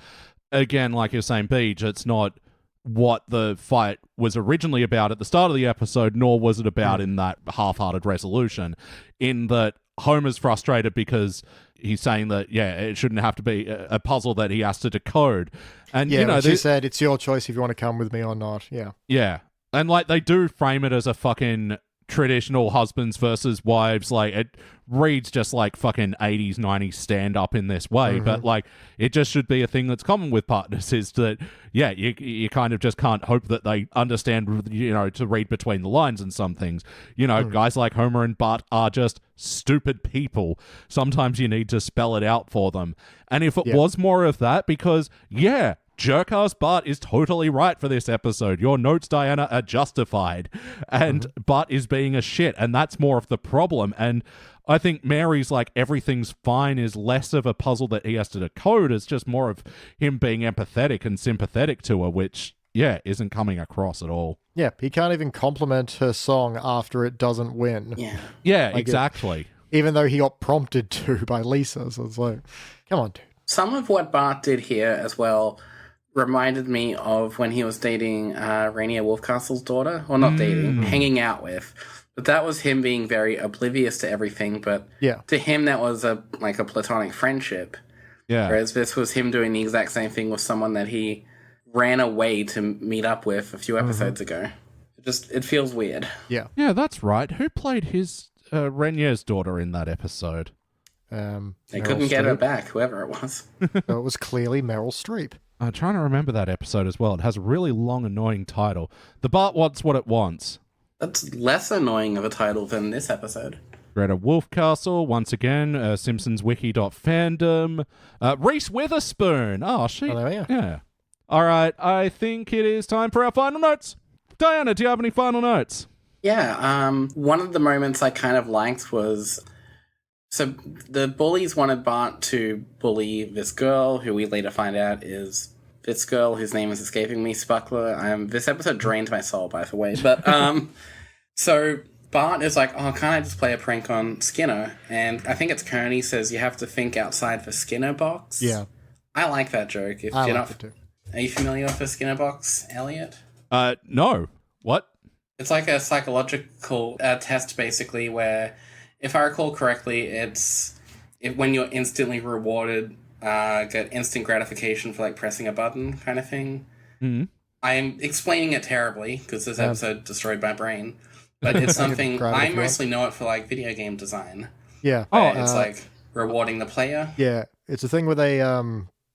again, like you're saying, Beej, it's not what the fight was originally about at the start of the episode, nor was it about in that half-hearted resolution, in that Homer's frustrated because he's saying that, yeah, it shouldn't have to be a puzzle that he has to decode. And, Yeah, you know, she said, it's your choice if you want to come with me or not. Yeah. Yeah. And, like, they do frame it as a fucking traditional husbands versus wives. Like, it reads just like fucking 80s, 90s stand-up in this way. But, like, it just should be a thing that's common with partners is that, yeah, you kind of just can't hope that they understand, you know, to read between the lines and some things. You know, guys like Homer and Bart are just stupid people. Sometimes you need to spell it out for them. And if it was more of that, because, yeah, Jerkass Bart is totally right for this episode. Your notes, Diana, are justified. And Bart is being a shit, and that's more of the problem. And I think Mary's like, everything's fine is less of a puzzle that he has to decode. It's just more of him being empathetic and sympathetic to her, which, yeah, isn't coming across at all. Yeah, he can't even compliment her song after it doesn't win. Yeah, Like exactly. Even though he got prompted to by Lisa. So it's like, come on, dude. Some of what Bart did here as well reminded me of when he was dating Rainier Wolfcastle's daughter. Well, not dating, hanging out with. But that was him being very oblivious to everything. But to him, that was a platonic friendship. Yeah. Whereas this was him doing the exact same thing with someone that he ran away to meet up with a few episodes ago. It feels weird. Yeah. Yeah, that's right. Who played his Rainier's daughter in that episode? They Meryl couldn't get her Streep. back, whoever it was. So it was clearly Meryl Streep. I'm trying to remember that episode as well. It has a really long, annoying title. The Bart Wants What It Wants. That's less annoying of a title than this episode. Greta Wolfcastle, once again, Simpsons Wiki.fandom. Reese Witherspoon. Oh, she... Oh, there we go. Yeah. All right, I think it is time for our final notes. Diana, do you have any final notes? Yeah, one of the moments I kind of liked was... So the bullies wanted Bart to bully this girl, who we later find out is this girl whose name is escaping me, Spuckler. This episode drained my soul, by the way. But so Bart is like, oh, can't I just play a prank on Skinner? And I think it's Kearney says you have to think outside the Skinner box. Yeah. I like that joke. If I you're liked not, it too. Are you familiar with the Skinner box, Elliot? No. What? It's like a psychological test, basically, where, if I recall correctly, it's when you're instantly rewarded, get instant gratification for, like, pressing a button kind of thing. Mm-hmm. I'm explaining it terribly, because this episode destroyed my brain. But it's something, grab it if I you want. mostly know it for, like, video game design. Yeah. It's, like, rewarding the player. Yeah, it's a thing where they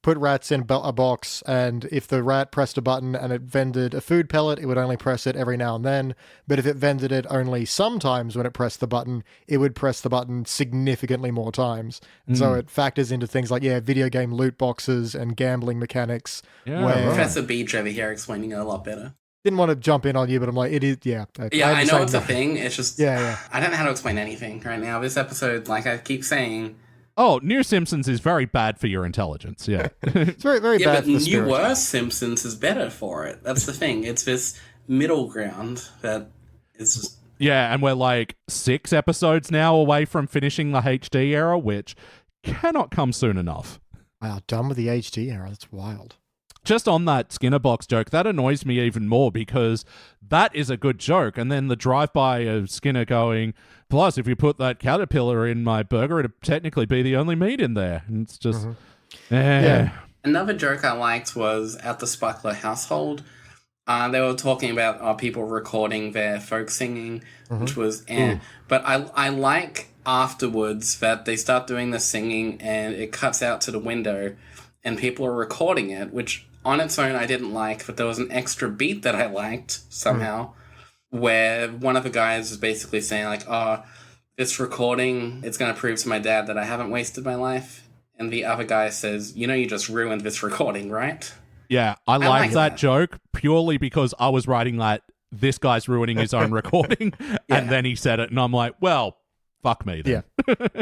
put rats in a box, and if the rat pressed a button and it vended a food pellet, it would only press it every now and then. But if it vended it only sometimes when it pressed the button, it would press the button significantly more times. And so it factors into things like, video game loot boxes and gambling mechanics. Yeah, where Professor Beach over here explaining it a lot better. Didn't want to jump in on you, but I'm like, it is, Yeah, I know it's a thing. It's just, I don't know how to explain anything right now. This episode, like I keep saying... Oh, New Simpsons is very bad for your intelligence, yeah. It's very, very Yeah, bad but for the spirit. newer Simpsons is better for it. That's the thing. It's this middle ground that is just... Yeah, and we're like 6 episodes now away from finishing the HD era, which cannot come soon enough. Wow, done with the HD era. That's wild. Just on that Skinner box joke, that annoys me even more because that is a good joke. And then the drive-by of Skinner going, plus, if you put that caterpillar in my burger, it'd technically be the only meat in there. And it's just... Yeah. Another joke I liked was at the Spuckler household. They were talking about people recording their folk singing, which was But I like afterwards that they start doing the singing and it cuts out to the window and people are recording it, which on its own I didn't like, but there was an extra beat that I liked somehow, where one of the guys is basically saying like, oh, this recording, it's going to prove to my dad that I haven't wasted my life. And the other guy says, you know, you just ruined this recording, right? Yeah, I like liked that that. joke purely because I was writing that this guy's ruining his own recording, and then he said it, and I'm like, well, fuck me then.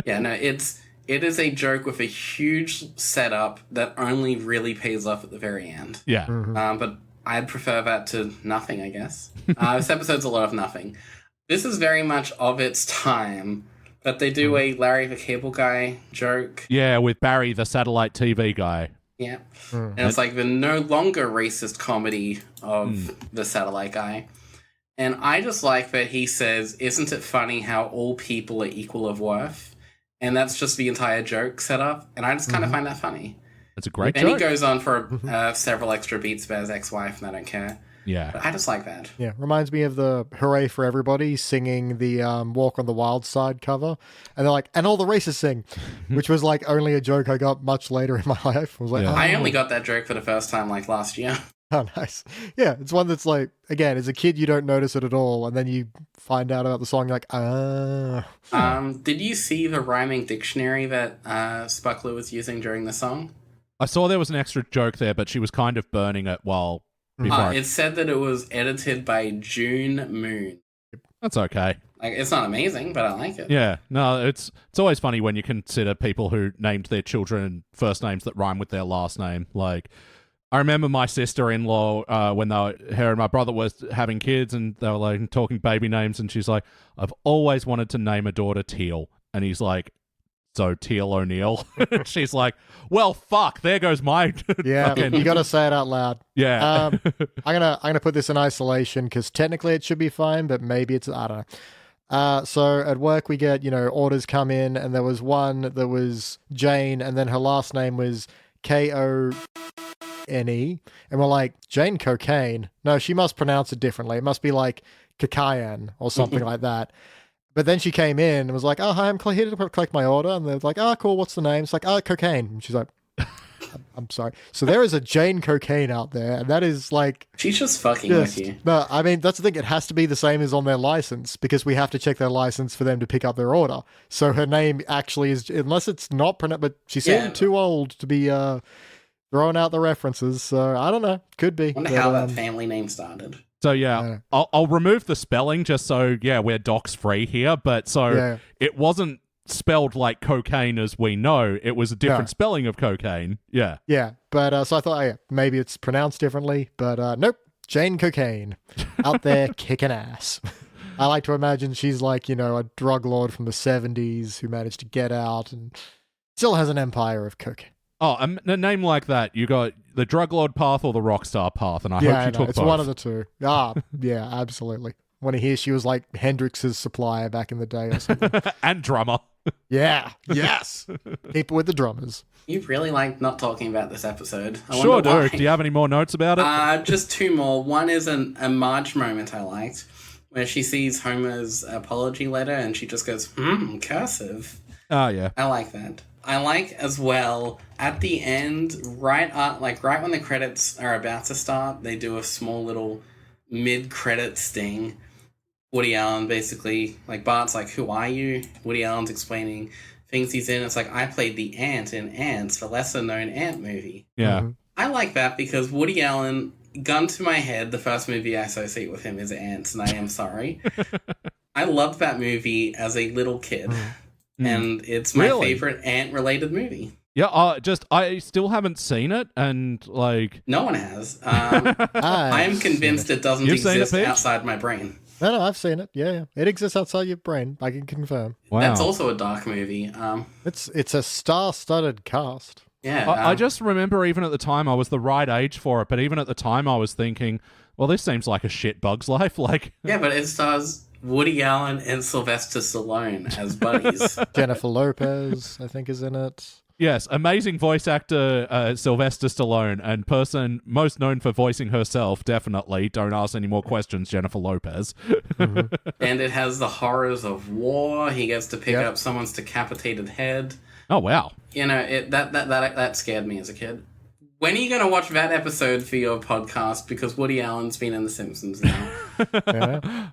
Yeah, no, it is a joke with a huge setup that only really pays off at the very end. Yeah. But I'd prefer that to nothing, I guess. This episode's a lot of nothing. This is very much of its time, but they do a Larry the Cable Guy joke. Yeah, with Barry, the satellite TV guy. Yeah. And it's like the no longer racist comedy of the satellite guy. And I just like that he says, isn't it funny how all people are equal of worth? And that's just the entire joke set up. And I just kind of find that funny. It's a great And joke. he goes on for several extra beats about his ex-wife, and I don't care. Yeah. But I just like that. Yeah, reminds me of the Hooray for Everybody singing the Walk on the Wild Side cover. And they're like, and all the racists sing, which was like only a joke I got much later in my life. I was like, Yeah. I only got that joke for the first time like last year. oh, nice. Yeah, it's one that's like, again, as a kid, you don't notice it at all. And then you find out about the song, you're like, ah. Did you see the rhyming dictionary that Spuckler was using during the song? I saw there was an extra joke there, but she was kind of burning it while before. It said that it was edited by June Moon. That's okay. Like, it's not amazing, but I like it. Yeah, no, it's always funny when you consider people who named their children first names that rhyme with their last name. Like, I remember my sister-in-law when her and my brother was having kids, and they were like talking baby names, and she's like, "I've always wanted to name a daughter Teal," and he's like, "So Teal O'Neill?" She's like, "Well, fuck, there goes my Yeah, fucking-" you got to say it out loud. Yeah. I'm gonna put this in isolation because technically it should be fine, but maybe it's, I don't know. So at work we get, orders come in, and there was one that was Jane, and then her last name was Kone, and we're like, Jane Cocaine? No, she must pronounce it differently. It must be like Kakayan or something like that. But then she came in and was like, "Oh, hi, I'm here to collect my order." And they're like, "Oh, cool, what's the name?" It's like, "Oh, Cocaine." And she's like, I'm sorry. So there is a Jane Cocaine out there, and that is like... She's just fucking with you. No, I mean, that's the thing. It has to be the same as on their license, because we have to check their license for them to pick up their order. So her name actually is, unless it's not pronounced, but she seemed too old to be throwing out the references. So I don't know. Could be. I wonder how that family name started. So yeah, I'll remove the spelling just so we're docs free here. But it wasn't spelled like cocaine as we know. It was a different spelling of cocaine. Yeah. Yeah, but so I thought maybe it's pronounced differently, but nope. Jane Cocaine out there kicking ass. I like to imagine she's like, a drug lord from the 70s who managed to get out and still has an empire of coke. Oh, a name like that, you got the drug lord path or the rock star path, and I hope you took it's both. one of the two. Ah, yeah, absolutely. Want to hear she was like Hendrix's supplier back in the day or something. And drummer. Yeah, yes. Keep it with the drummers. You really like not talking about this episode. I Sure, wonder why. Duke. Do you have any more notes about it? Just two more. One is a Marge moment I liked, where she sees Homer's apology letter and she just goes, cursive. Oh, yeah. I like that. I like as well, at the end, right when the credits are about to start, they do a small little mid-credit sting. Woody Allen basically, Bart's like, "Who are you?" Woody Allen's explaining things he's in. It's like, I played the ant in Ants, the lesser-known Ant movie. Yeah. Mm-hmm. I like that because Woody Allen, gun to my head, the first movie I associate with him is Ants, and I am sorry. I loved that movie as a little kid, and it's my favorite ant-related movie. Yeah, I still haven't seen it, and No one has. I am convinced it doesn't exist outside my brain. No, I've seen it. Yeah. It exists outside your brain. I can confirm. Wow. That's also a dark movie. It's a star-studded cast. Yeah. I just remember even at the time I was the right age for it, but even at the time I was thinking, well, this seems like a shit Bug's Life. Yeah, but it stars Woody Allen and Sylvester Stallone as buddies. Jennifer Lopez, I think, is in it. Yes, amazing voice actor Sylvester Stallone, and person most known for voicing herself, definitely. Don't ask any more questions, Jennifer Lopez. And it has the horrors of war. He gets to pick up someone's decapitated head. Oh, wow. That scared me as a kid. When are you going to watch that episode for your podcast? Because Woody Allen's been in The Simpsons now.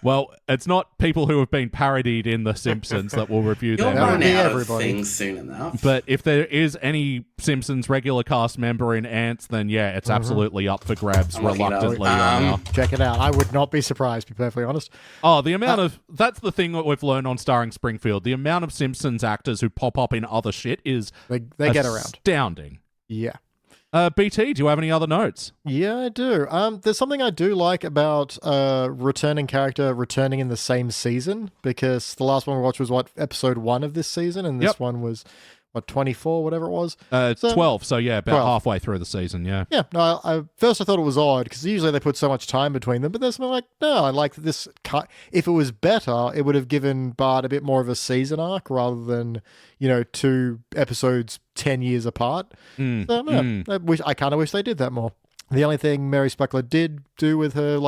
Well, it's not people who have been parodied in The Simpsons that will review You'll them. That would run be out everybody. of things soon enough. But if there is any Simpsons regular cast member in Ants, then yeah, it's absolutely up for grabs I'm looking it up. reluctantly right now. Check it out. I would not be surprised, to be perfectly honest. Oh, the amount of... That's the thing that we've learned on Starring Springfield. The amount of Simpsons actors who pop up in other shit is They get around. astounding. Yeah. BT, do you have any other notes? Yeah, I do. There's something I do like about returning character returning in the same season, because the last one we watched was, episode 1 of this season, and this Yep. one was, 24, whatever it was? So- 12, so yeah, about 12. halfway through the season, yeah. Yeah, no, first I thought it was odd, because usually they put so much time between them, but there's something like, no, I like that this, if it was better, it would have given Bart a bit more of a season arc, rather than, 2 episodes 10 years apart. So, yeah, I kind of wish they did that more. The only thing Mary Spuckler did do with her,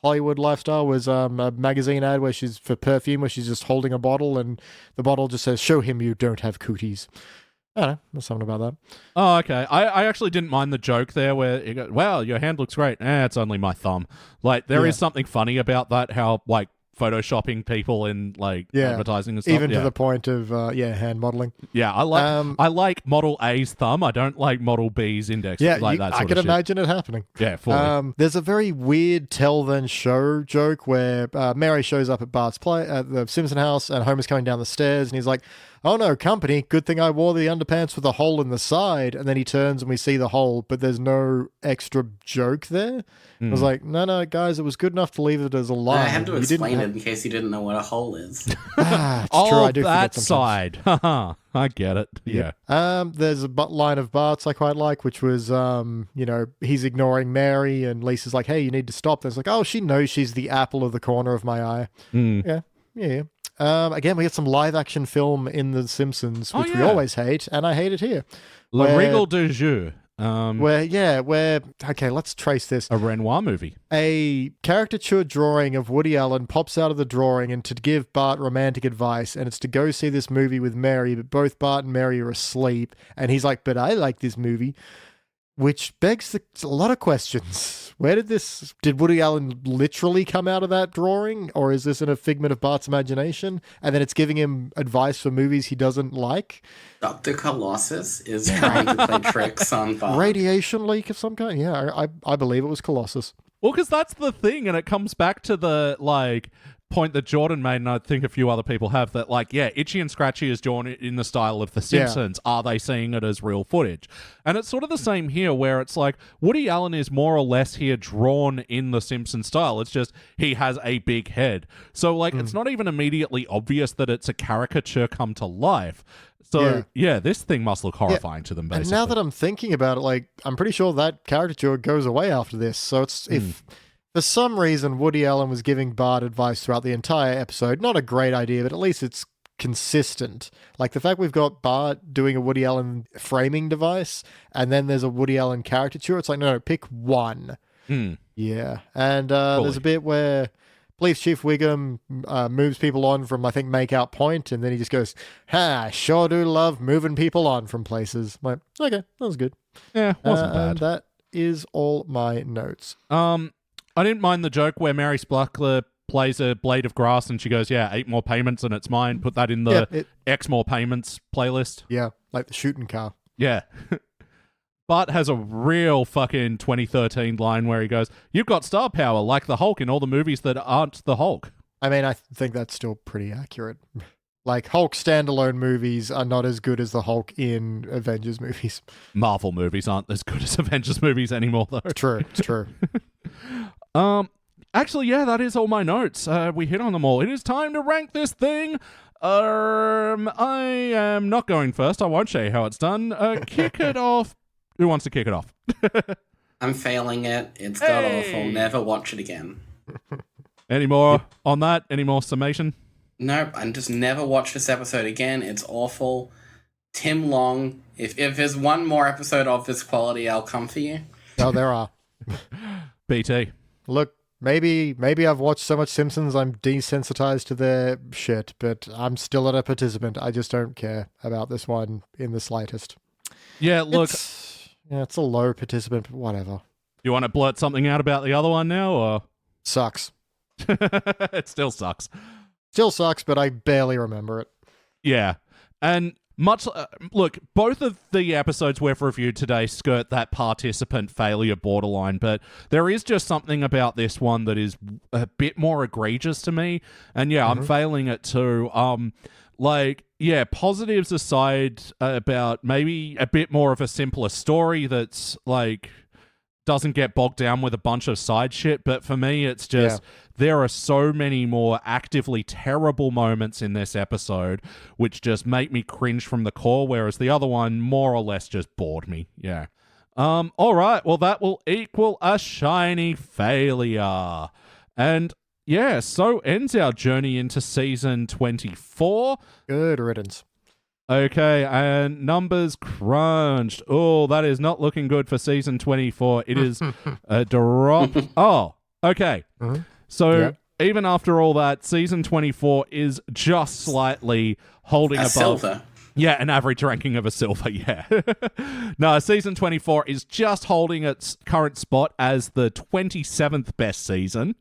Hollywood lifestyle was a magazine ad where she's for perfume, where she's just holding a bottle and the bottle just says, "Show him you don't have cooties." I don't know. There's something about that. Oh, okay. I actually didn't mind the joke there where you go, wow, your hand looks great. It's only my thumb. There is something funny about that, how, photoshopping people in, advertising and stuff. Even to the point of, hand modeling. Yeah, I like Model A's thumb. I don't like Model B's index. Yeah, that sort I of can shit. imagine it happening. Yeah, fully. There's a very weird tell then show joke where Mary shows up at Bart's play at the Simpson house, and Homer's coming down the stairs, and he's like, "Oh no, company! Good thing I wore the underpants with a hole in the side." And then he turns, and we see the hole, but there's no extra joke there. I was like, no, guys, it was good enough to leave it as a line. I had to You didn't explain have- it in case you didn't know what a hole is. It's true. I Oh, do that forget sometimes. side. Haha, I get it. Yeah. There's a line of Bart's I quite like, which was, he's ignoring Mary, and Lisa's like, "Hey, you need to stop." And it's like, "Oh, she knows she's the apple of the corner of my eye." Yeah. Again, we get some live action film in The Simpsons, which we always hate, and I hate it here. Le Where- Regal de Jeu. Okay, let's trace this. A Renoir movie. A caricature drawing of Woody Allen pops out of the drawing, and to give Bart romantic advice, and it's to go see this movie with Mary, but both Bart and Mary are asleep, and he's like, "But I like this movie," which begs a lot of questions. Did Woody Allen literally come out of that drawing, or is this in a figment of Bart's imagination, and then it's giving him advice for movies he doesn't like? Dr. Colossus is trying to play tricks on Bart. Radiation leak of some kind? Yeah, I believe it was Colossus. Well, because that's the thing, and it comes back to the, point that Jordan made, and I think a few other people have, that, Itchy and Scratchy is drawn in the style of The Simpsons. Are they seeing it as real footage? And it's sort of the same here, where it's like, Woody Allen is more or less here drawn in The Simpsons style. It's just, he has a big head. So, it's not even immediately obvious that it's a caricature come to life. So, this thing must look horrifying to them, basically. And now that I'm thinking about it, I'm pretty sure that caricature goes away after this. So if for some reason Woody Allen was giving Bart advice throughout the entire episode, not a great idea, but at least it's consistent. Like the fact we've got Bart doing a Woody Allen framing device, and then there's a Woody Allen caricature. It's like, no, pick one. Yeah. And there's a bit where Police Chief Wiggum moves people on from, I think, Makeout Point, and then he just goes, I sure do love moving people on from places. I'm like, okay, that was good. Yeah, wasn't bad. And that is all my notes. I didn't mind the joke where Mary Spuckler plays a blade of grass and she goes, 8 more payments and it's mine. Put that in the X more payments playlist. Yeah, like the shooting car. Yeah. Bart has a real fucking 2013 line where he goes, "You've got star power like the Hulk in all the movies that aren't the Hulk." I mean, I think that's still pretty accurate. Like, Hulk standalone movies are not as good as the Hulk in Avengers movies. Marvel movies aren't as good as Avengers movies anymore, though. It's true. Actually, that is all my notes. We hit on them all. It is time to rank this thing. I am not going first. I won't show you how it's done. Kick it off. Who wants to kick it off? I'm failing it. It's god awful. Never watch it again. Any more on that? Any more summation? Nope, and just never watch this episode again. It's awful. Tim Long, if there's one more episode of this quality, I'll come for you. Oh, there are. BT. Look, maybe I've watched so much Simpsons I'm desensitized to their shit, but I'm still a participant. I just don't care about this one in the slightest. Yeah, look. It's a low participant, but whatever. You want to blurt something out about the other one now, or? Sucks. It still sucks. Still sucks, but I barely remember it. Yeah. And look, both of the episodes we've reviewed today skirt that participant failure borderline, but there is just something about this one that is a bit more egregious to me. And yeah, I'm failing it too. Positives aside about maybe a bit more of a simpler story that's like doesn't get bogged down with a bunch of side shit, but for me it's just there are so many more actively terrible moments in this episode which just make me cringe from the core, whereas the other one more or less just bored me. All right, well that will equal a shiny failure. And yeah, so ends our journey into season 24. Good riddance. Okay, and numbers crunched. Oh, that is not looking good for season 24. It is a drop. Oh, okay. So even after all that, season 24 is just slightly holding above. Silver. Yeah, an average ranking of a silver, yeah. No, season 24 is just holding its current spot as the 27th best season.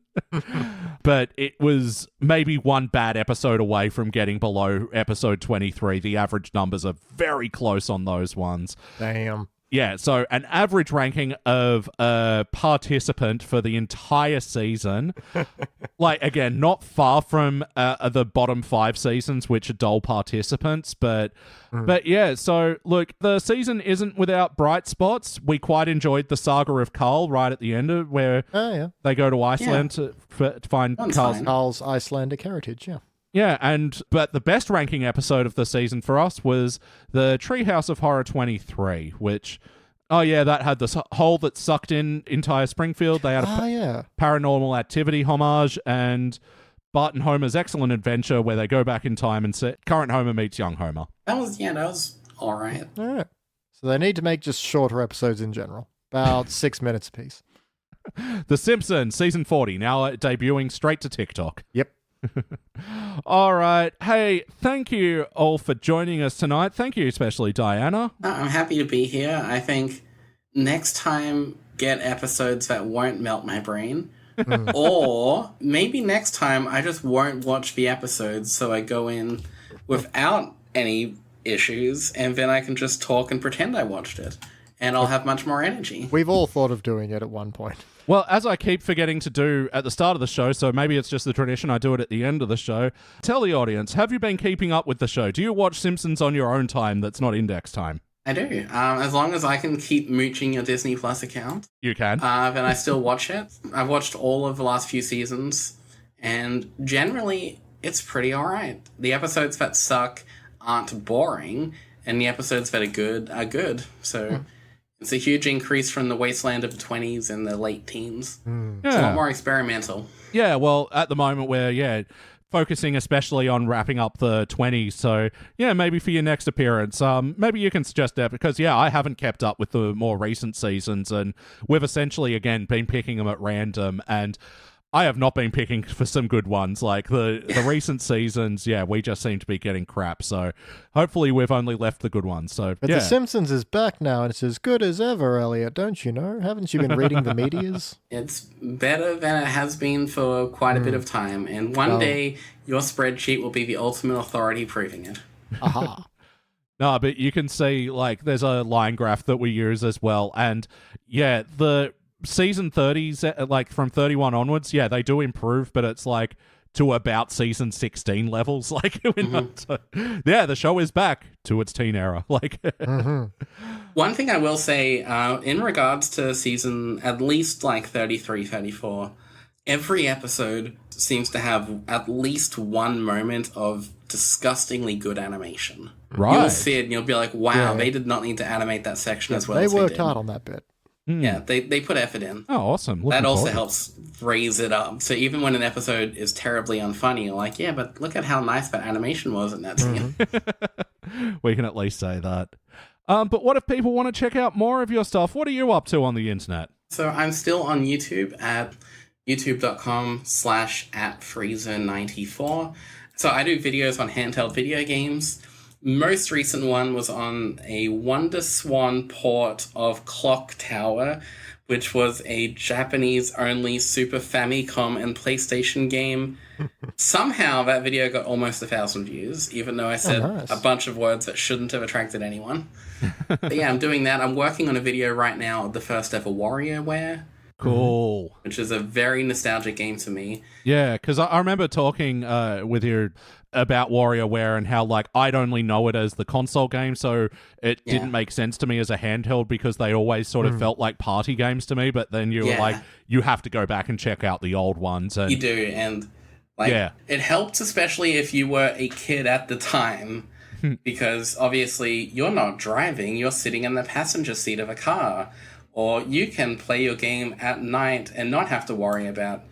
But it was maybe one bad episode away from getting below episode 23. The average numbers are very close on those ones. Damn. Yeah, so an average ranking of a participant for the entire season, like, again, not far from the bottom 5 seasons, which are dull participants, but yeah, so, look, the season isn't without bright spots. We quite enjoyed the saga of Carl right at the end of where they go to Iceland to find Carl's Icelandic heritage, Yeah, but the best ranking episode of the season for us was the Treehouse of Horror 23, which, that had this hole that sucked in entire Springfield. They had a paranormal activity homage, and Bart and Homer's excellent adventure where they go back in time and current Homer meets young Homer. That was all right. All right. So they need to make just shorter episodes in general, about 6 minutes apiece. The Simpsons, season 40, now debuting straight to TikTok. Yep. All right. Hey, thank you all for joining us tonight. Thank you, especially Diana. I'm happy to be here. I think next time, get episodes that won't melt my brain. Or maybe next time I just won't watch the episodes, so I go in without any issues, and then I can just talk and pretend I watched it. And I'll have much more energy. We've all thought of doing it at one point. Well, as I keep forgetting to do at the start of the show, so maybe it's just the tradition I do it at the end of the show, tell the audience, have you been keeping up with the show? Do you watch Simpsons on your own time that's not index time? I do. As long as I can keep mooching your Disney Plus account. You can. Then I still watch it. I've watched all of the last few seasons, and generally, it's pretty alright. The episodes that suck aren't boring, and the episodes that are good are good. So... It's a huge increase from the wasteland of the 20s and the late teens. It's a lot more experimental. Yeah, well, at the moment we're, focusing especially on wrapping up the 20s. So, yeah, maybe for your next appearance, maybe you can suggest that because, I haven't kept up with the more recent seasons and we've essentially, again, been picking them at random and I have not been picking for some good ones. Like the recent seasons, we just seem to be getting crap. So hopefully we've only left the good ones. So, but The Simpsons is back now and it's as good as ever, Elliot, don't you know? Haven't you been reading the medias? It's better than it has been for quite a bit of time. And one day your spreadsheet will be the ultimate authority proving it. Aha. No, but you can see, like, there's a line graph that we use as well. And, the season 30s, like from 31 onwards, they do improve, but it's like to about season 16 levels. Like, the show is back to its teen era. Like, one thing I will say, in regards to season at least like 33, 34, every episode seems to have at least one moment of disgustingly good animation. Right. You'll see it and you'll be like, wow, they did not need to animate that section as well as they they worked did. hard on that bit. Yeah, they put effort in. Oh, awesome. That also helps raise it up. So even when an episode is terribly unfunny, you're like, yeah, but look at how nice that animation was in that scene. We can at least say that. But what if people want to check out more of your stuff? What are you up to on the internet? So I'm still on YouTube at youtube.com/@freezer94. So I do videos on handheld video games. Most recent one was on a Wonder Swan port of Clock Tower, which was a Japanese-only Super Famicom and PlayStation game. Somehow that video got almost 1,000 views, even though I said nice. a bunch of words that shouldn't have attracted anyone. But yeah, I'm doing that. I'm working on a video right now of the first ever WarioWare, Cool. which is a very nostalgic game to me. Yeah, because I remember talking with you about WarioWare and how, like, I'd only know it as the console game, so it didn't make sense to me as a handheld because they always sort of felt like party games to me, but then you were like, you have to go back and check out the old ones. And You do, and like it helped, especially if you were a kid at the time, because obviously you're not driving, you're sitting in the passenger seat of a car. Or you can play your game at night and not have to worry about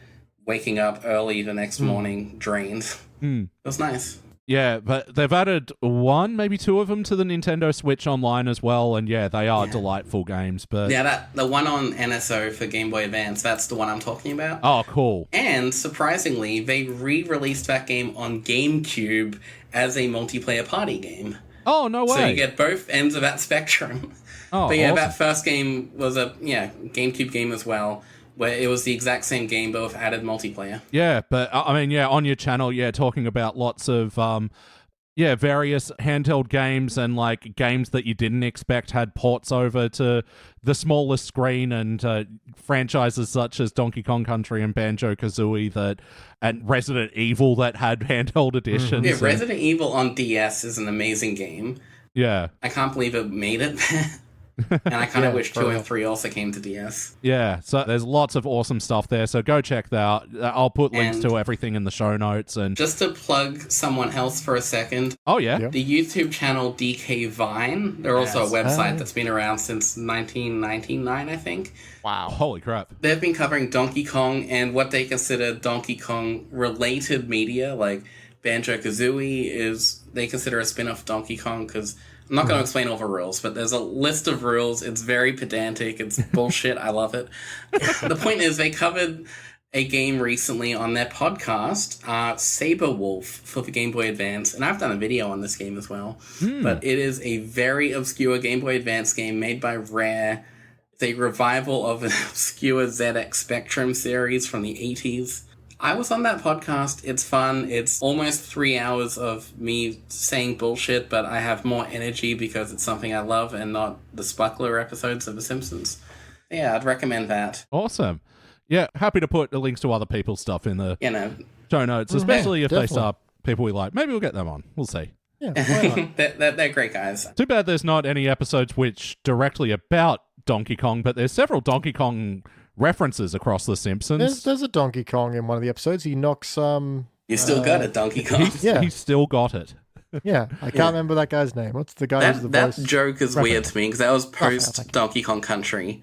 waking up early the next morning drained. It was nice. Yeah, but they've added one, maybe two of them to the Nintendo Switch Online as well, and yeah, they are delightful games. But Yeah, the one on NSO for Game Boy Advance, that's the one I'm talking about. Oh, cool. And surprisingly, they re-released that game on GameCube as a multiplayer party game. Oh, no way. So you get both ends of that spectrum. Oh, but yeah, awesome. that first game was a GameCube game as well, where it was the exact same game but with added multiplayer. Yeah, but I mean, yeah, on your channel, talking about lots of various handheld games and like games that you didn't expect had ports over to the smallest screen, and franchises such as Donkey Kong Country and Banjo-Kazooie and Resident Evil that had handheld editions. Yeah, Resident Evil on DS is an amazing game. Yeah. I can't believe it made it. And I kind of wish 2 and 3 also came to DS. Yeah, so there's lots of awesome stuff there, so go check that out. I'll put links to everything in the show notes. And just to plug someone else for a second, oh yeah, Yep. the YouTube channel DK Vine, they're also a website that's been around since 1999, I think. Wow, holy crap. They've been covering Donkey Kong and what they consider Donkey Kong related media, like Banjo-Kazooie they consider a spin-off of Donkey Kong, because I'm not going to explain all the rules, but there's a list of rules. It's very pedantic. It's bullshit. I love it. The point is, they covered a game recently on their podcast, Saber Wolf, for the Game Boy Advance, and I've done a video on this game as well. But it is a very obscure Game Boy Advance game made by Rare. It's a revival of an obscure ZX Spectrum series from the 80s. I was on that podcast. It's fun. It's almost 3 hours of me saying bullshit, but I have more energy because it's something I love and not the Spuckler episodes of The Simpsons. Yeah, I'd recommend that. Awesome. Yeah, happy to put the links to other people's stuff in the show notes, especially if definitely. they start people we like. Maybe we'll get them on. We'll see. Yeah, why not? They're great guys. Too bad there's not any episodes which directly about Donkey Kong, but there's several Donkey Kong references across The Simpsons. There's a Donkey Kong in one of the episodes. He knocks You still got it, Donkey Kong. Yeah. He's still got it. Yeah, I can't remember that guy's name. What's the guy who's the That voice? joke is weird to me because that was thank post you. Donkey Kong Country,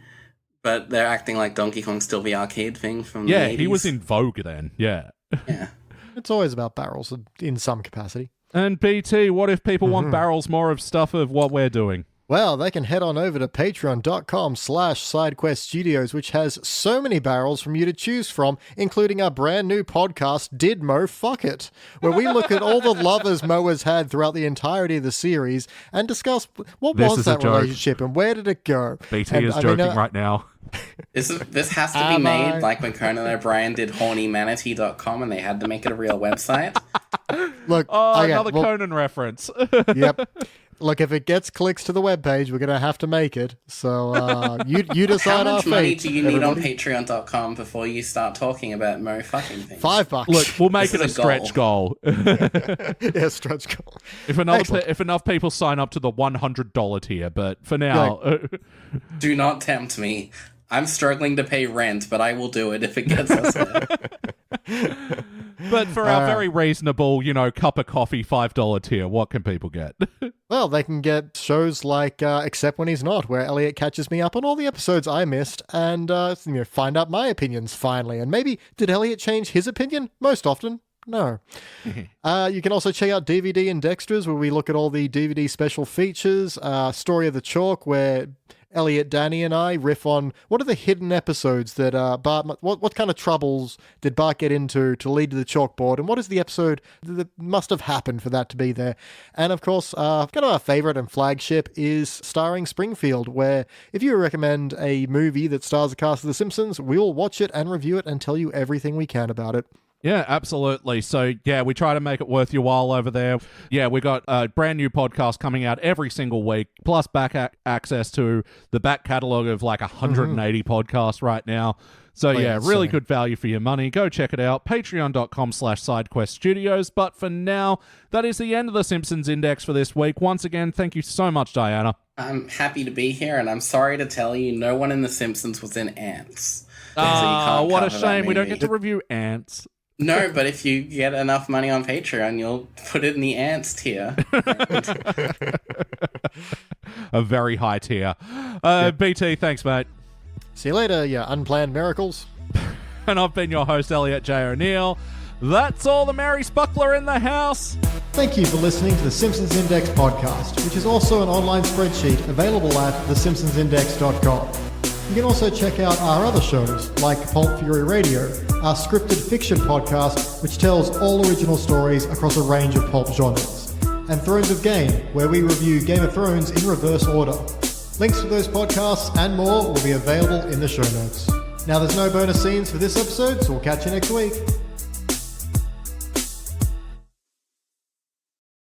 but they're acting like Donkey Kong's still the arcade thing from Yeah, the 80s. he was in vogue then. Yeah. Yeah. It's always about barrels in some capacity. And BT, what if people want barrels more of stuff of what we're doing? Well, they can head on over to patreon.com/sidequeststudios, which has so many barrels from you to choose from, including our brand new podcast, Did Mo Fuck It, where we look at all the lovers Mo has had throughout the entirety of the series and discuss what This was is a that joke. relationship and where did it go. BT And, is I mean, joking right now. This has to be Am made I? like when Conan O'Brien did hornymanatee.com and they had to make it a real website. Look, Oh, okay, another well, Conan reference. Yep. Look, if it gets clicks to the webpage, we're going to have to make it. So you How decide our much money fate. do you need on everybody. patreon.com before you start talking about Mo fucking things? $5. Look, we'll make This it a is a stretch goal. Yeah, stretch goal. if enough people sign up to the $100 tier, but for now, Do not tempt me. I'm struggling to pay rent, but I will do it if it gets us there. but for our very reasonable, cup of coffee $5 tier, what can people get? Well, they can get shows like Except When He's Not, where Elliot catches me up on all the episodes I missed and find out my opinions finally. And maybe, did Elliot change his opinion? Most often, no. You can also check out DVD and Dextras, where we look at all the DVD special features. Story of the Chalk, where Elliot, Danny, and I riff on what are the hidden episodes that Bart, what kind of troubles did Bart get into to lead to the chalkboard, and what is the episode that must have happened for that to be there. And of course, kind of our favorite and flagship is Starring Springfield, where if you recommend a movie that stars the cast of The Simpsons, we'll watch it and review it and tell you everything we can about it. Yeah, absolutely. So, yeah, we try to make it worth your while over there. Yeah, we got a brand new podcast coming out every single week, plus back access to the back catalog of like 180 podcasts right now. So, yeah, really good value for your money. Go check it out. Patreon.com/SideQuestStudios. But for now, that is the end of the Simpsons Index for this week. Once again, thank you so much, Diana. I'm happy to be here, and I'm sorry to tell you, no one in The Simpsons was in Ants. Oh, what a shame. We don't get to review Ants. No, but if you get enough money on Patreon, you'll put it in the Ants tier. A very high tier. BT, thanks, mate. See you later, you unplanned miracles. And I've been your host, Elliot Jay O'Neill. That's all the Mary Spuckler in the house. Thank you for listening to the Simpsons Index podcast, which is also an online spreadsheet available at thesimpsonsindex.com. You can also check out our other shows, like Pulp Fury Radio, our scripted fiction podcast, which tells all original stories across a range of pulp genres, and Thrones of Game, where we review Game of Thrones in reverse order. Links to those podcasts and more will be available in the show notes. Now, there's no bonus scenes for this episode, so we'll catch you next week.